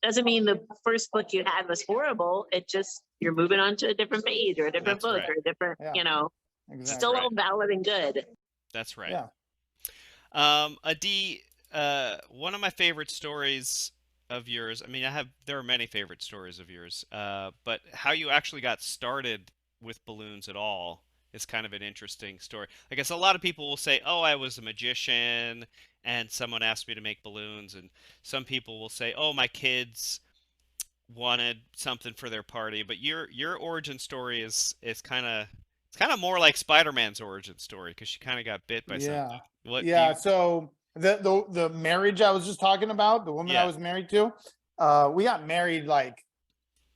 Doesn't mean the first book you had was horrible. It just, you're moving on to a different page or a different That's book right. or a different, Yeah. you know, exactly. still right. all valid and good. That's right. Yeah. Addi, one of my favorite stories of yours, I mean, there are many favorite stories of yours, but how you actually got started with balloons at all is kind of an interesting story. I guess a lot of people will say, oh, I was a magician and someone asked me to make balloons, and some people will say, oh, my kids wanted something for their party, but your origin story is kind of, it's kind of more like Spider-Man's origin story because she kind of got bit by something. Yeah. What do Yeah. you, So the marriage I was just talking about, the woman I Yeah. was married to, we got married like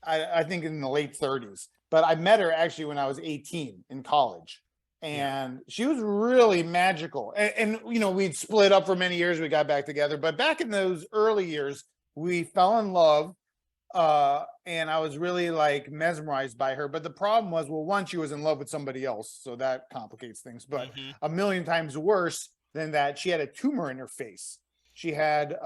I think in the late 30s, but I met her actually when I was 18 in college. And she was really magical. And you know, we'd split up for many years, we got back together. But back in those early years, we fell in love. And I was really like mesmerized by her. But the problem was, well, one, she was in love with somebody else, so that complicates things. But Mhm. a million times worse than that, she had a tumor in her face. She had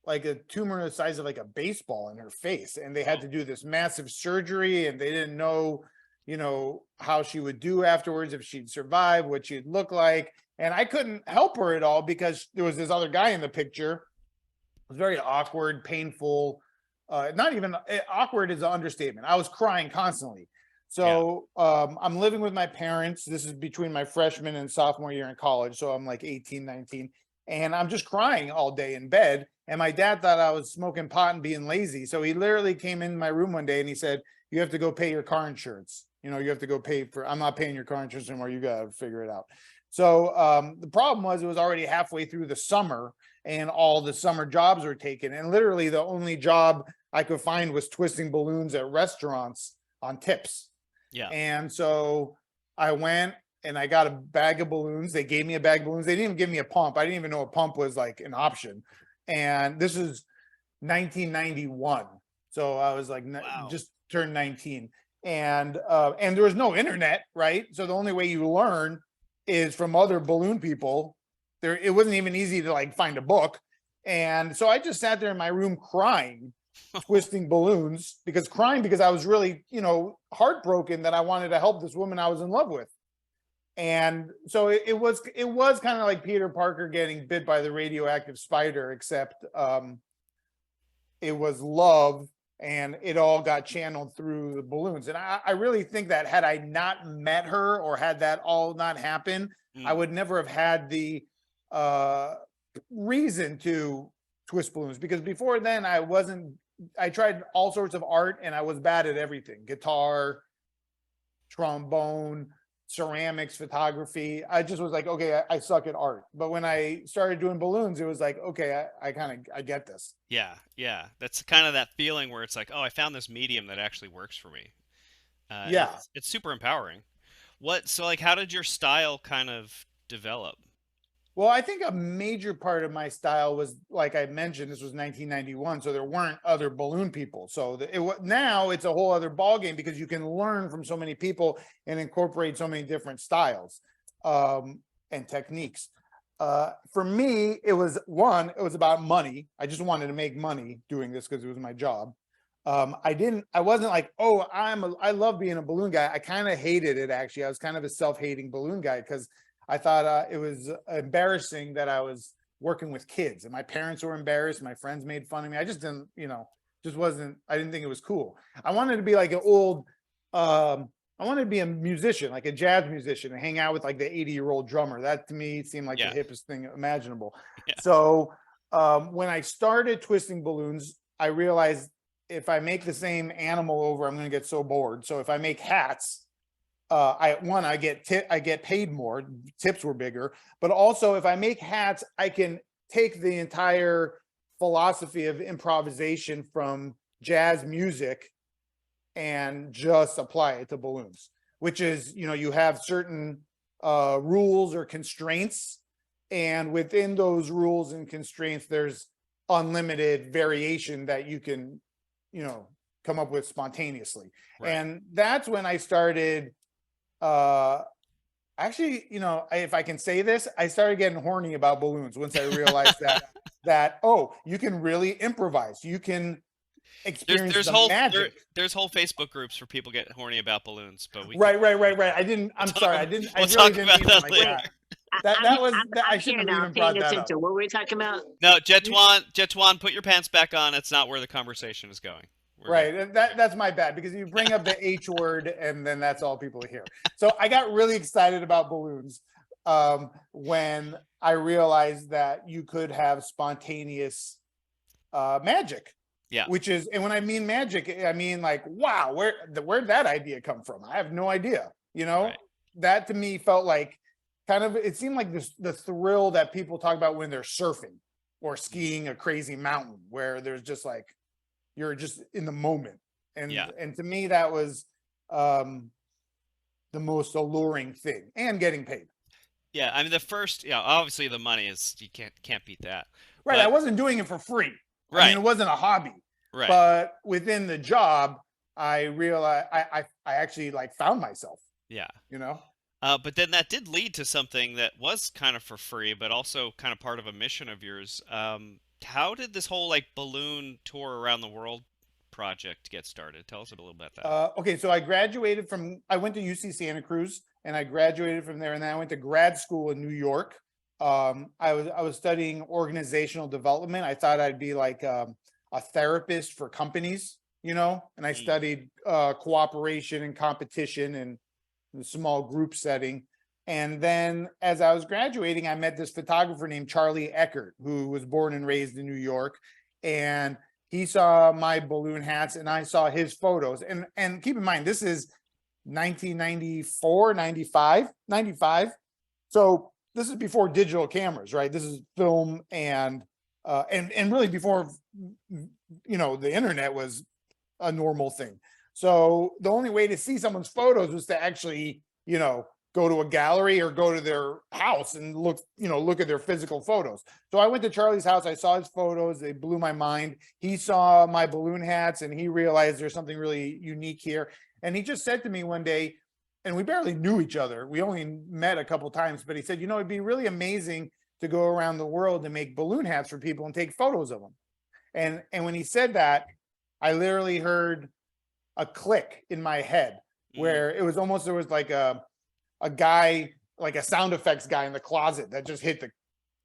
like a tumor the size of like a baseball in her face, and they had to do this massive surgery, and they didn't know, you know, how she would do afterwards, if she'd survive, what she'd look like. And I couldn't help her at all because there was this other guy in the picture. It was very awkward, painful. Not even awkward is an understatement. I was crying constantly. So I'm living with my parents. This is between my freshman and sophomore year in college. So I'm like 18, 19. And I'm just crying all day in bed. And my dad thought I was smoking pot and being lazy. So he literally came in my room one day and he said, you have to go pay your car insurance. You know, you have to go pay for, I'm not paying your car insurance anymore. You got to figure it out. So the problem was it was already halfway through the summer and all the summer jobs were taken. And literally the only job I could find was twisting balloons at restaurants on tips. Yeah. And so I went and I got a bag of balloons. They gave me a bag of balloons. They didn't even give me a pump. I didn't even know a pump was like an option. And this is 1991. So I was like, Wow. just turned 19. And there was no internet, right? So the only way you learn is from other balloon people. There, it wasn't even easy to like find a book. And so I just sat there in my room crying, twisting balloons, because I was really, you know, heartbroken that I wanted to help this woman I was in love with. And so it was kind of like Peter Parker getting bit by the radioactive spider, except it was love, and it all got channeled through the balloons. And I really think that had I not met her or had that all not happen, I would never have had the reason to twist balloons, because before then I tried all sorts of art and I was bad at everything: guitar, trombone, ceramics, photography. I just was like, okay, I suck at art. But when I started doing balloons, it was like, okay, I get this. Yeah, yeah. That's kind of that feeling where it's like, oh, I found this medium that actually works for me. Yeah. It's super empowering. So like, how did your style kind of develop? Well, I think a major part of my style was, like I mentioned, this was 1991, so there weren't other balloon people. So now it's a whole other ballgame because you can learn from so many people and incorporate so many different styles and techniques. For me, it was about money. I just wanted to make money doing this because it was my job. I wasn't like, oh, I love being a balloon guy. I kind of hated it, actually. I was kind of a self-hating balloon guy because I thought it was embarrassing that I was working with kids, and my parents were embarrassed. My friends made fun of me. I just didn't, I didn't think it was cool. I wanted to be like I wanted to be a musician, like a jazz musician, and hang out with like the 80-year-old drummer. That to me seemed like the hippest thing imaginable. Yeah. So when I started twisting balloons, I realized if I make the same animal over, I'm going to get so bored. So if I make hats, I get paid more, tips were bigger, but also if I make hats, I can take the entire philosophy of improvisation from jazz music and just apply it to balloons, which is, you have certain rules or constraints, and within those rules and constraints, there's unlimited variation that you can, come up with spontaneously. Right. And that's when I started actually, if I can say this, I started getting horny about balloons once I realized that oh, you can really improvise. You can experience there's the whole magic. There's whole Facebook groups for people getting horny about balloons, but right. I'm sorry. I didn't. I really didn't mean it like that. I shouldn't have even brought that up. What were we talking about? No, Jetwan, put your pants back on. It's not where the conversation is going. Right. That's my bad, because you bring up the H word and then that's all people hear. So I got really excited about balloons when I realized that you could have spontaneous magic. Yeah. And when I mean magic, I mean like, wow, where'd that idea come from? I have no idea. Right. That to me felt like it seemed like the thrill that people talk about when they're surfing or skiing a crazy mountain, where there's just like, you're just in the moment. And to me, that was the most alluring thing, and getting paid. Yeah. I mean, obviously the money is, you can't beat that. Right. But I wasn't doing it for free. Right. I mean, it wasn't a hobby. Right. But within the job, I realized I actually like found myself. Yeah. But then that did lead to something that was kind of for free, but also kind of part of a mission of yours. How did this whole like balloon tour around the world project get started? Tell us a little bit about that. Okay, so I went to UC Santa Cruz, and I graduated from there, and then I went to grad school in New York. I was studying organizational development. I thought I'd be like a therapist for companies, and I studied cooperation and competition and the small group setting. And then as I was graduating, I met this photographer named Charlie Eckert, who was born and raised in New York. And he saw my balloon hats and I saw his photos. And keep in mind, this is 1994, 95. So this is before digital cameras, right? This is film and really before, the internet was a normal thing. So the only way to see someone's photos was to actually, go to a gallery or go to their house and look at their physical photos. So I went to Charlie's house. I saw his photos. They blew my mind. He saw my balloon hats and he realized there's something really unique here. And he just said to me one day, and we barely knew each other. We only met a couple times, but he said, it'd be really amazing to go around the world and make balloon hats for people and take photos of them. And when he said that, I literally heard a click in my head where it was almost, there was like a guy, like a sound effects guy in the closet that just hit the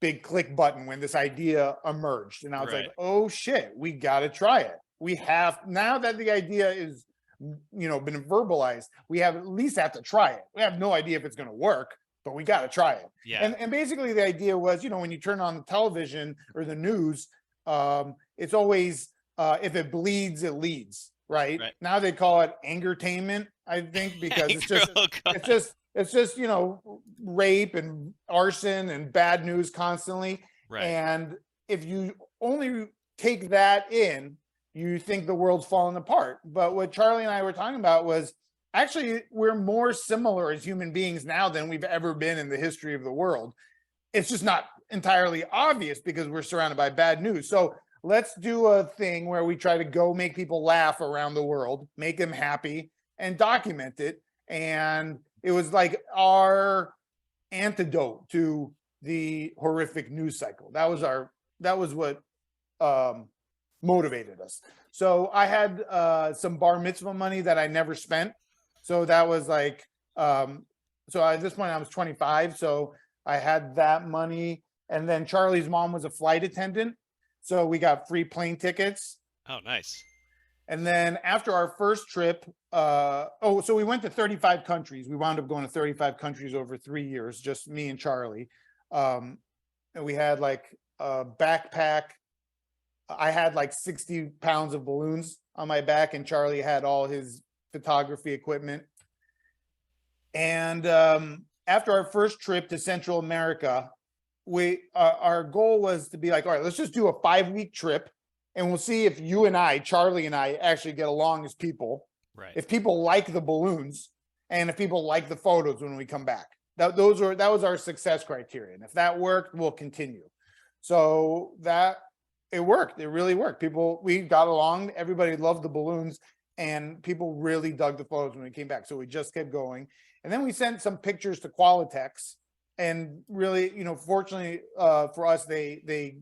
big click button when this idea emerged. And I was like, oh shit, we got to try it. We have, now that the idea is, been verbalized, we at least have to try it. We have no idea if it's going to work, but we got to try it. Yeah. And basically the idea was, when you turn on the television or the news, it's always, if it bleeds, it leads. Right. Now they call it angertainment, I think, because It's just, you know, rape and arson and bad news constantly. Right. And if you only take that in, you think the world's falling apart. But what Charlie and I were talking about was actually we're more similar as human beings now than we've ever been in the history of the world. It's just not entirely obvious because we're surrounded by bad news. So let's do a thing where we try to go make people laugh around the world, make them happy, and document it. And it was like our antidote to the horrific news cycle. That was what motivated us. So I had some bar mitzvah money that I never spent. So that was like, so at this point I was 25. So I had that money. And then Charlie's mom was a flight attendant. So we got free plane tickets. Oh, nice. And then after our first trip, so we went to 35 countries. We wound up going to 35 countries over 3 years, just me and Charlie. And we had like a backpack. I had like 60 pounds of balloons on my back, and Charlie had all his photography equipment. And after our first trip to Central America, our goal was to be like, all right, let's just do a 5-week trip, and we'll see if you and I, Charlie and I, actually get along as people. Right. If people like the balloons, and if people like the photos when we come back. That was our success criterion. If that worked, we'll continue. So it worked. It really worked. We got along. Everybody loved the balloons, and people really dug the photos when we came back. So we just kept going. And then we sent some pictures to Qualitex, and really, you know, fortunately for us, they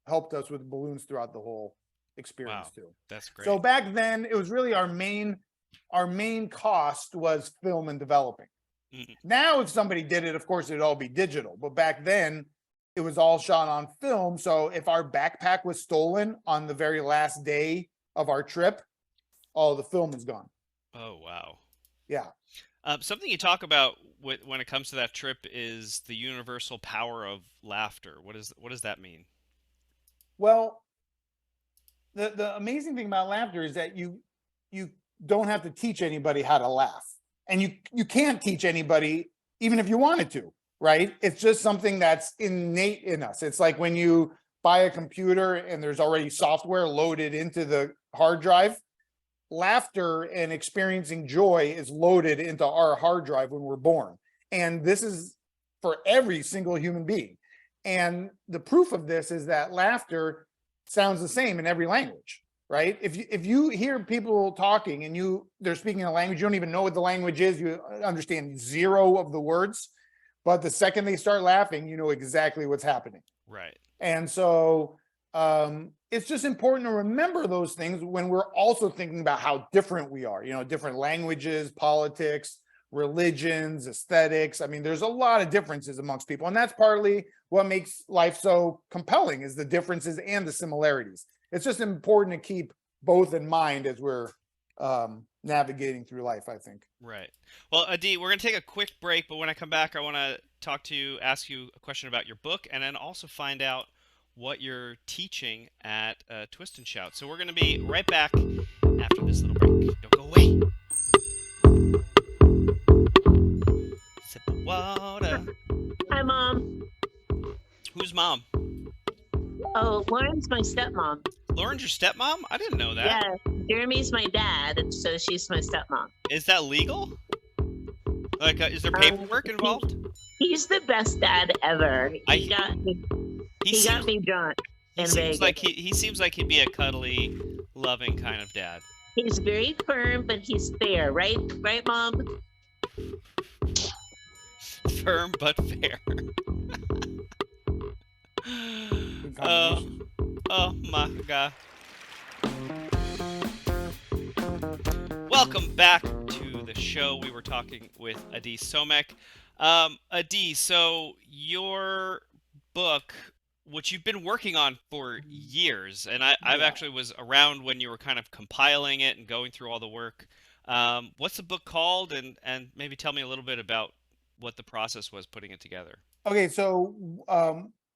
helped us with balloons throughout the whole experience. Wow, too. That's great. So back then it was really our main cost was film and developing. Mhm. Now, if somebody did it, of course, it'd all be digital. But back then, it was all shot on film. So if our backpack was stolen on the very last day of our trip, all the film is gone. Oh, wow. Yeah. Something you talk about when it comes to that trip is the universal power of laughter. What does that mean? Well, the amazing thing about laughter is that you don't have to teach anybody how to laugh, and you can't teach anybody even if you wanted to, right? It's just something that's innate in us. It's like when you buy a computer and there's already software loaded into the hard drive. Laughter and experiencing joy is loaded into our hard drive when we're born, and this is for every single human being. And the proof of this is that laughter sounds the same in every language, right? If you hear people talking and they're speaking a language, you don't even know what the language is, you understand 0 of the words, but the second they start laughing, you know exactly what's happening. Right. And so it's just important to remember those things when we're also thinking about how different we are, you know, different languages, politics, religions, aesthetics. I mean, there's a lot of differences amongst people, and that's partly what makes life so compelling, is the differences and the similarities. It's just important to keep both in mind as we're navigating through life, I think. Right. Well, Addi, we're going to take a quick break, but when I come back, I want to ask you a question about your book, and then also find out what you're teaching at Twist and Shout. So we're going to be right back after this little break. Don't go away. Sip of water. Hi, Mom. Who's mom? Oh, Lauren's my stepmom. Lauren's your stepmom? I didn't know that. Yeah, Jeremy's my dad, and so she's my stepmom. Is that legal? Like, is there paperwork involved? He's the best dad ever. He got me drunk in Vegas. He seems like he'd be a cuddly, loving kind of dad. He's very firm, but he's fair, right? Right, Mom? Firm but fair. Oh my God. Welcome back to the show. We were talking with Addi Somekh. Addi, so your book, which you've been working on for years, and I've actually was around when you were kind of compiling it and going through all the work. What's the book called? And maybe tell me a little bit about what the process was putting it together. Okay, so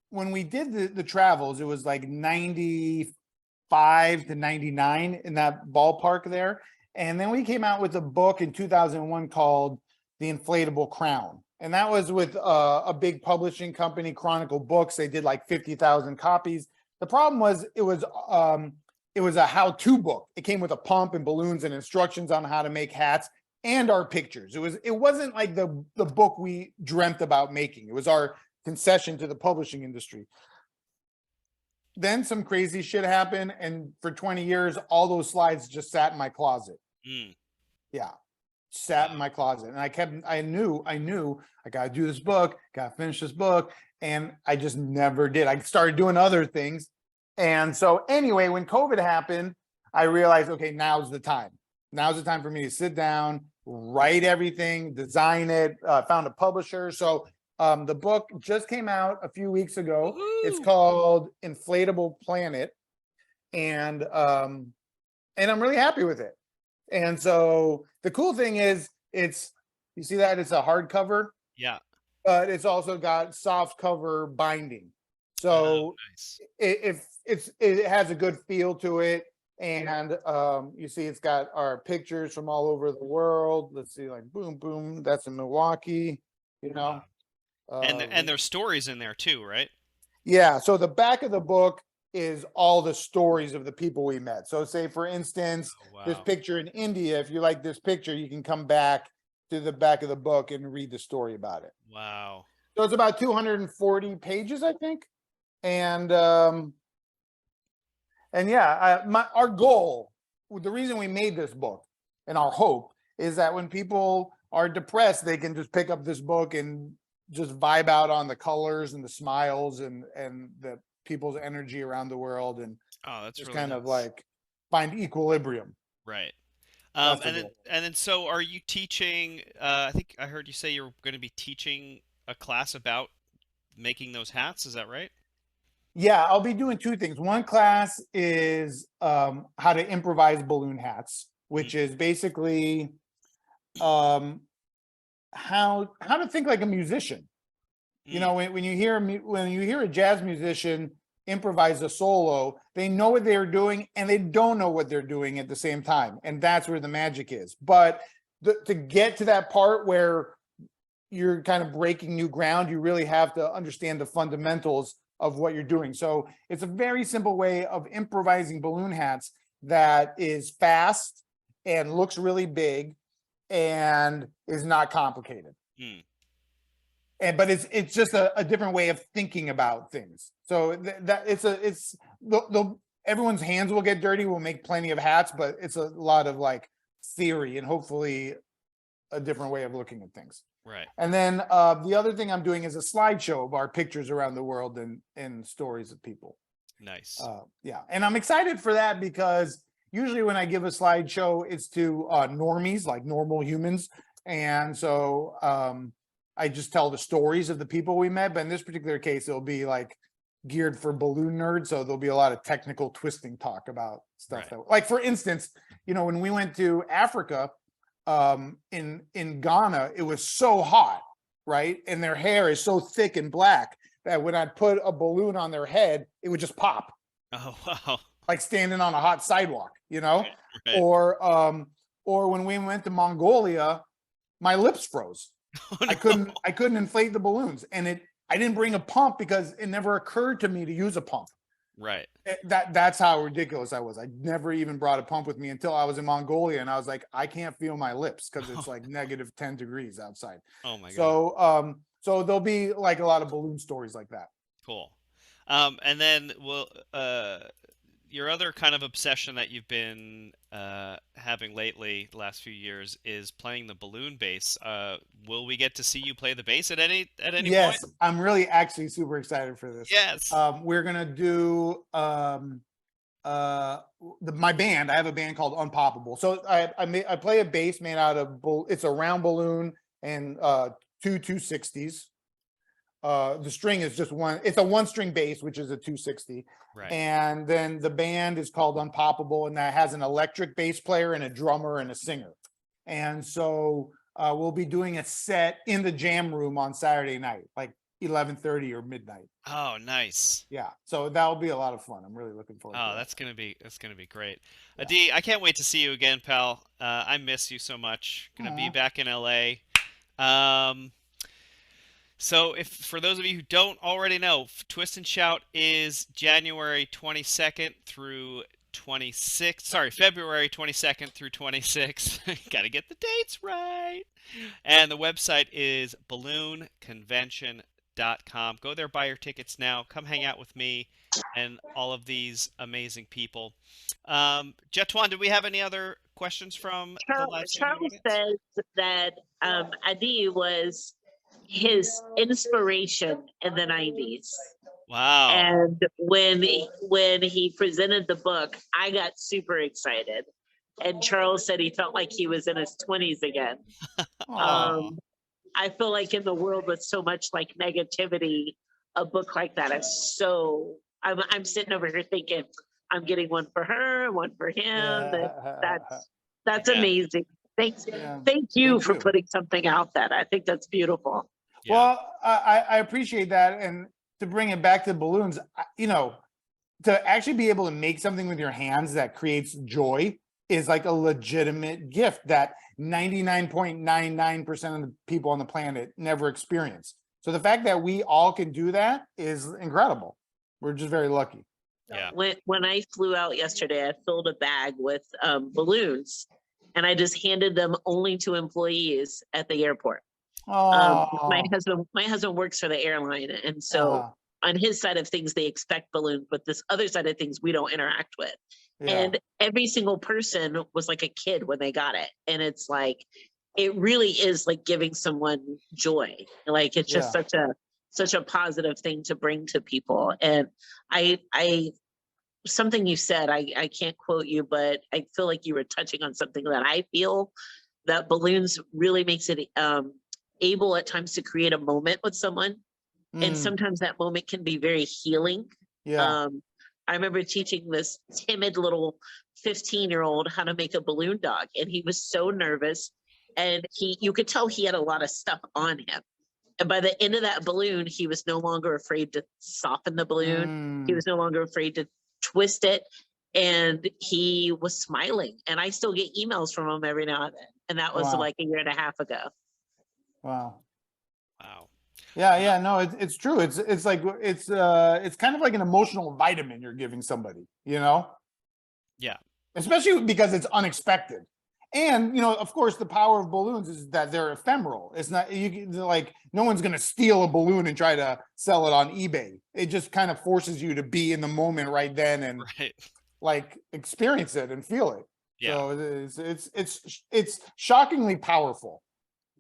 when we did the travels, it was like 95 to 99 in that ballpark there. And then we came out with a book in 2001 called the inflatable crown. And that was with a big publishing company, Chronicle Books. They did like 50,000 copies. The problem was it was a how-to book. It came with a pump and balloons and instructions on how to make hats and our pictures. It wasn't like the book we dreamt about making. It was our concession to the publishing industry. Then some crazy shit happened, and for 20 years, all those slides just sat in my closet. Yeah, sat in my closet, and I knew I got to do this book, got to finish this book, and I just never did. I started doing other things, and so anyway, when COVID happened, I realized, okay, now's the time. Now's the time for me to sit down, write everything, design it. Found a publisher, so. The book just came out a few weeks ago. Woo-hoo! It's called Inflatable Planet, and I'm really happy with it. And so the cool thing is, you see that it's a hardcover, Yeah. but it's also got soft cover binding. So Nice. it has a good feel to it, and you see it's got our pictures from all over the world. Let's see, like boom, boom. That's in Milwaukee, you know. And there's stories in there too, right? Yeah. So the back of the book is all the stories of the people we met. So say, for instance, this picture in India, if you like this picture, you can come back to the back of the book and read the story about it. Wow. So it's about 240 pages, I think. And yeah, our goal, the reason we made this book and our hope is that when people are depressed, they can just pick up this book and just vibe out on the colors and the smiles and the people's energy around the world, and that's just really kind nice. of like find equilibrium. Right. That's the and goal. then so are you teaching? I think I heard you say you're going to be teaching a class about making those hats. Is that right? Yeah, I'll be doing two things. One class is how to improvise balloon hats, which is basically how to think like a musician. You know, when you hear a jazz musician improvise a solo, they know what they're doing and they don't know what they're doing at the same time, and that's where the magic is. But to get to that part where you're kind of breaking new ground, you really have to understand the fundamentals of what you're doing. So it's a very simple way of improvising balloon hats that is fast and looks really big and is not complicated. But it's just a different way of thinking about things. So that everyone's hands will get dirty. We'll make plenty of hats, but it's a lot of like theory and hopefully a different way of looking at things. Right. And then the other thing I'm doing is a slideshow of our pictures around the world and stories of people. Nice. Yeah, and I'm excited for that because usually when I give a slideshow, it's to normies, like normal humans. And so I just tell the stories of the people we met. But in this particular case, it'll be like geared for balloon nerds. So there'll be a lot of technical twisting talk about stuff. Right. Like, for instance, when we went to Africa, in Ghana, it was so hot, right? And their hair is so thick and black that when I'd put a balloon on their head, it would just pop. Oh, wow. Like standing on a hot sidewalk, Right. Or when we went to Mongolia, my lips froze. Oh, no. I couldn't inflate the balloons, and I didn't bring a pump because it never occurred to me to use a pump. Right. That's how ridiculous I was. I never even brought a pump with me until I was in Mongolia, and I was like, I can't feel my lips because it's like negative 10 degrees outside. Oh my God. So so there'll be like a lot of balloon stories like that. Cool. And then your other kind of obsession that you've been having lately, the last few years, is playing the balloon bass. Will we get to see you play the bass at any Yes, point? I'm really actually super excited for this. Yes. We're gonna do my band. I have a band called Unpoppable. So I play a bass made out of it's a round balloon and two 260s. The string is just one. It's a one string bass, which is a 260. Right. And then the band is called Unpoppable, and that has an electric bass player and a drummer and a singer. And so we'll be doing a set in the jam room on Saturday night, like 11:30 or midnight. Oh, nice. Yeah. So that'll be a lot of fun. I'm really looking forward to Oh, that. that's gonna be great. Yeah. Addi, I can't wait to see you again, pal. I miss you so much. Gonna be back in LA. So if for those of you who don't already know, Twist and Shout is January 22nd through 26th. Sorry, February 22nd through 26th. Got to get the dates right. And the website is balloonconvention.com. Go there, buy your tickets now. Come hang out with me and all of these amazing people. Jetwan, do we have any other questions from the live streaming Charles audience? says that Addi was his inspiration in the 90s. Wow. And when he presented the book, I got super excited. And Charles said he felt like he was in his 20s again. I feel like in the world with so much like negativity, a book like that is so. I'm sitting over here thinking, I'm getting one for her, one for him. That's Yeah. amazing. Thank Thank you for you. putting something out that I think that's beautiful. Yeah. Well, I appreciate that. And to bring it back to balloons, you know, to actually be able to make something with your hands that creates joy is like a legitimate gift that 99.99% of the people on the planet never experience. So the fact that we all can do that is incredible. We're just very lucky. Yeah. When I flew out yesterday, I filled a bag with balloons, and I just handed them only to employees at the airport. My husband works for the airline, and so on his side of things, they expect balloons, but this other side of things we don't interact with. And every single person was like a kid when they got it, and it's like it really is like giving someone joy. Like it's just such a positive thing to bring to people. And I something you said, I can't quote you, but I feel like you were touching on something that I feel that balloons really makes it able at times to create a moment with someone. And sometimes that moment can be very healing. I remember teaching this timid little 15-year-old how to make a balloon dog, and he was so nervous, and you could tell he had a lot of stuff on him. And by the end of that balloon, he was no longer afraid to soften the balloon. He was no longer afraid to twist it, and he was smiling. And I still get emails from him every now and then. And that was like a year and a half ago. Wow. Wow. Yeah, no, it's true. It's like it's kind of like an emotional vitamin you're giving somebody, you know? Yeah. Especially because it's unexpected. And you know, of course, the power of balloons is that they're ephemeral. It's not like no one's gonna steal a balloon and try to sell it on eBay. It just kind of forces you to be in the moment right then and like experience it and feel it. Yeah. So it's shockingly powerful.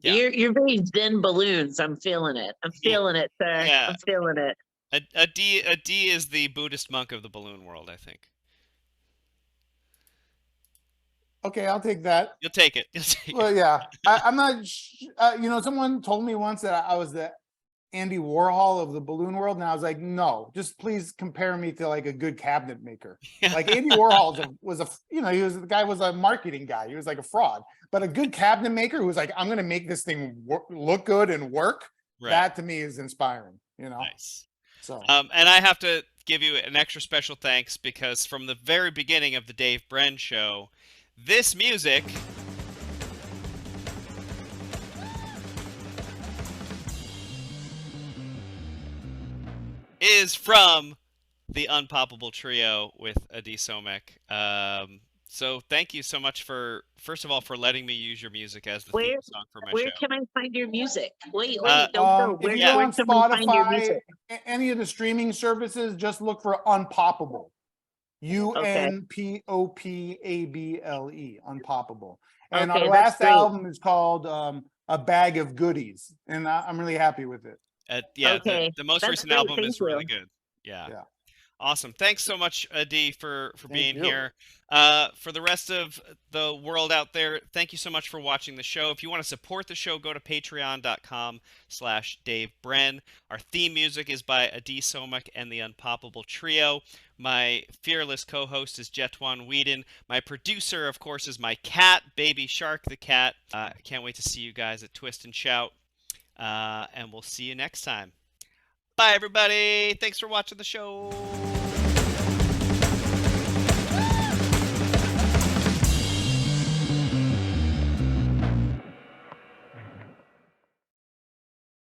Yeah. You're very zen balloons. I'm feeling it. I'm feeling it, sir. Yeah. I'm feeling it. Addi is the Buddhist monk of the balloon world, I think. Okay, I'll take that. You'll take it. You'll take Well, it. yeah, I'm not. You know, someone told me once that I was the Andy Warhol of the balloon world, and I was like, no, just please compare me to like a good cabinet maker. Like Andy Warhol was a the guy was a marketing guy. He was like a fraud, but a good cabinet maker who was like, I'm going to make this thing look good and work. Right. That to me is inspiring. You know. Nice. So. And I have to give you an extra special thanks because from the very beginning of the Dave Brenn show, this music is from the Unpoppable Trio with Addi Somekh. So thank you so much for, first of all, for letting me use your music as the theme song for my show. Where can I find your music? Wait, don't go. If you're on Spotify, any of the streaming services, just look for Unpoppable. UNPOPABLE, Unpoppable. And our last album is called A Bag of Goodies, and I'm really happy with it. The most recent album is really good. Yeah. Awesome. Thanks so much, Addi, for being here. For the rest of the world out there, thank you so much for watching the show. If you want to support the show, go to patreon.com/Dave Brenn. Our theme music is by Addi Somekh and the Unpoppable Trio. My fearless co-host is Jetwan Whedon. My producer, of course, is my cat, Baby Shark the cat. I can't wait to see you guys at Twist and Shout. And we'll see you next time. Bye, everybody. Thanks for watching the show.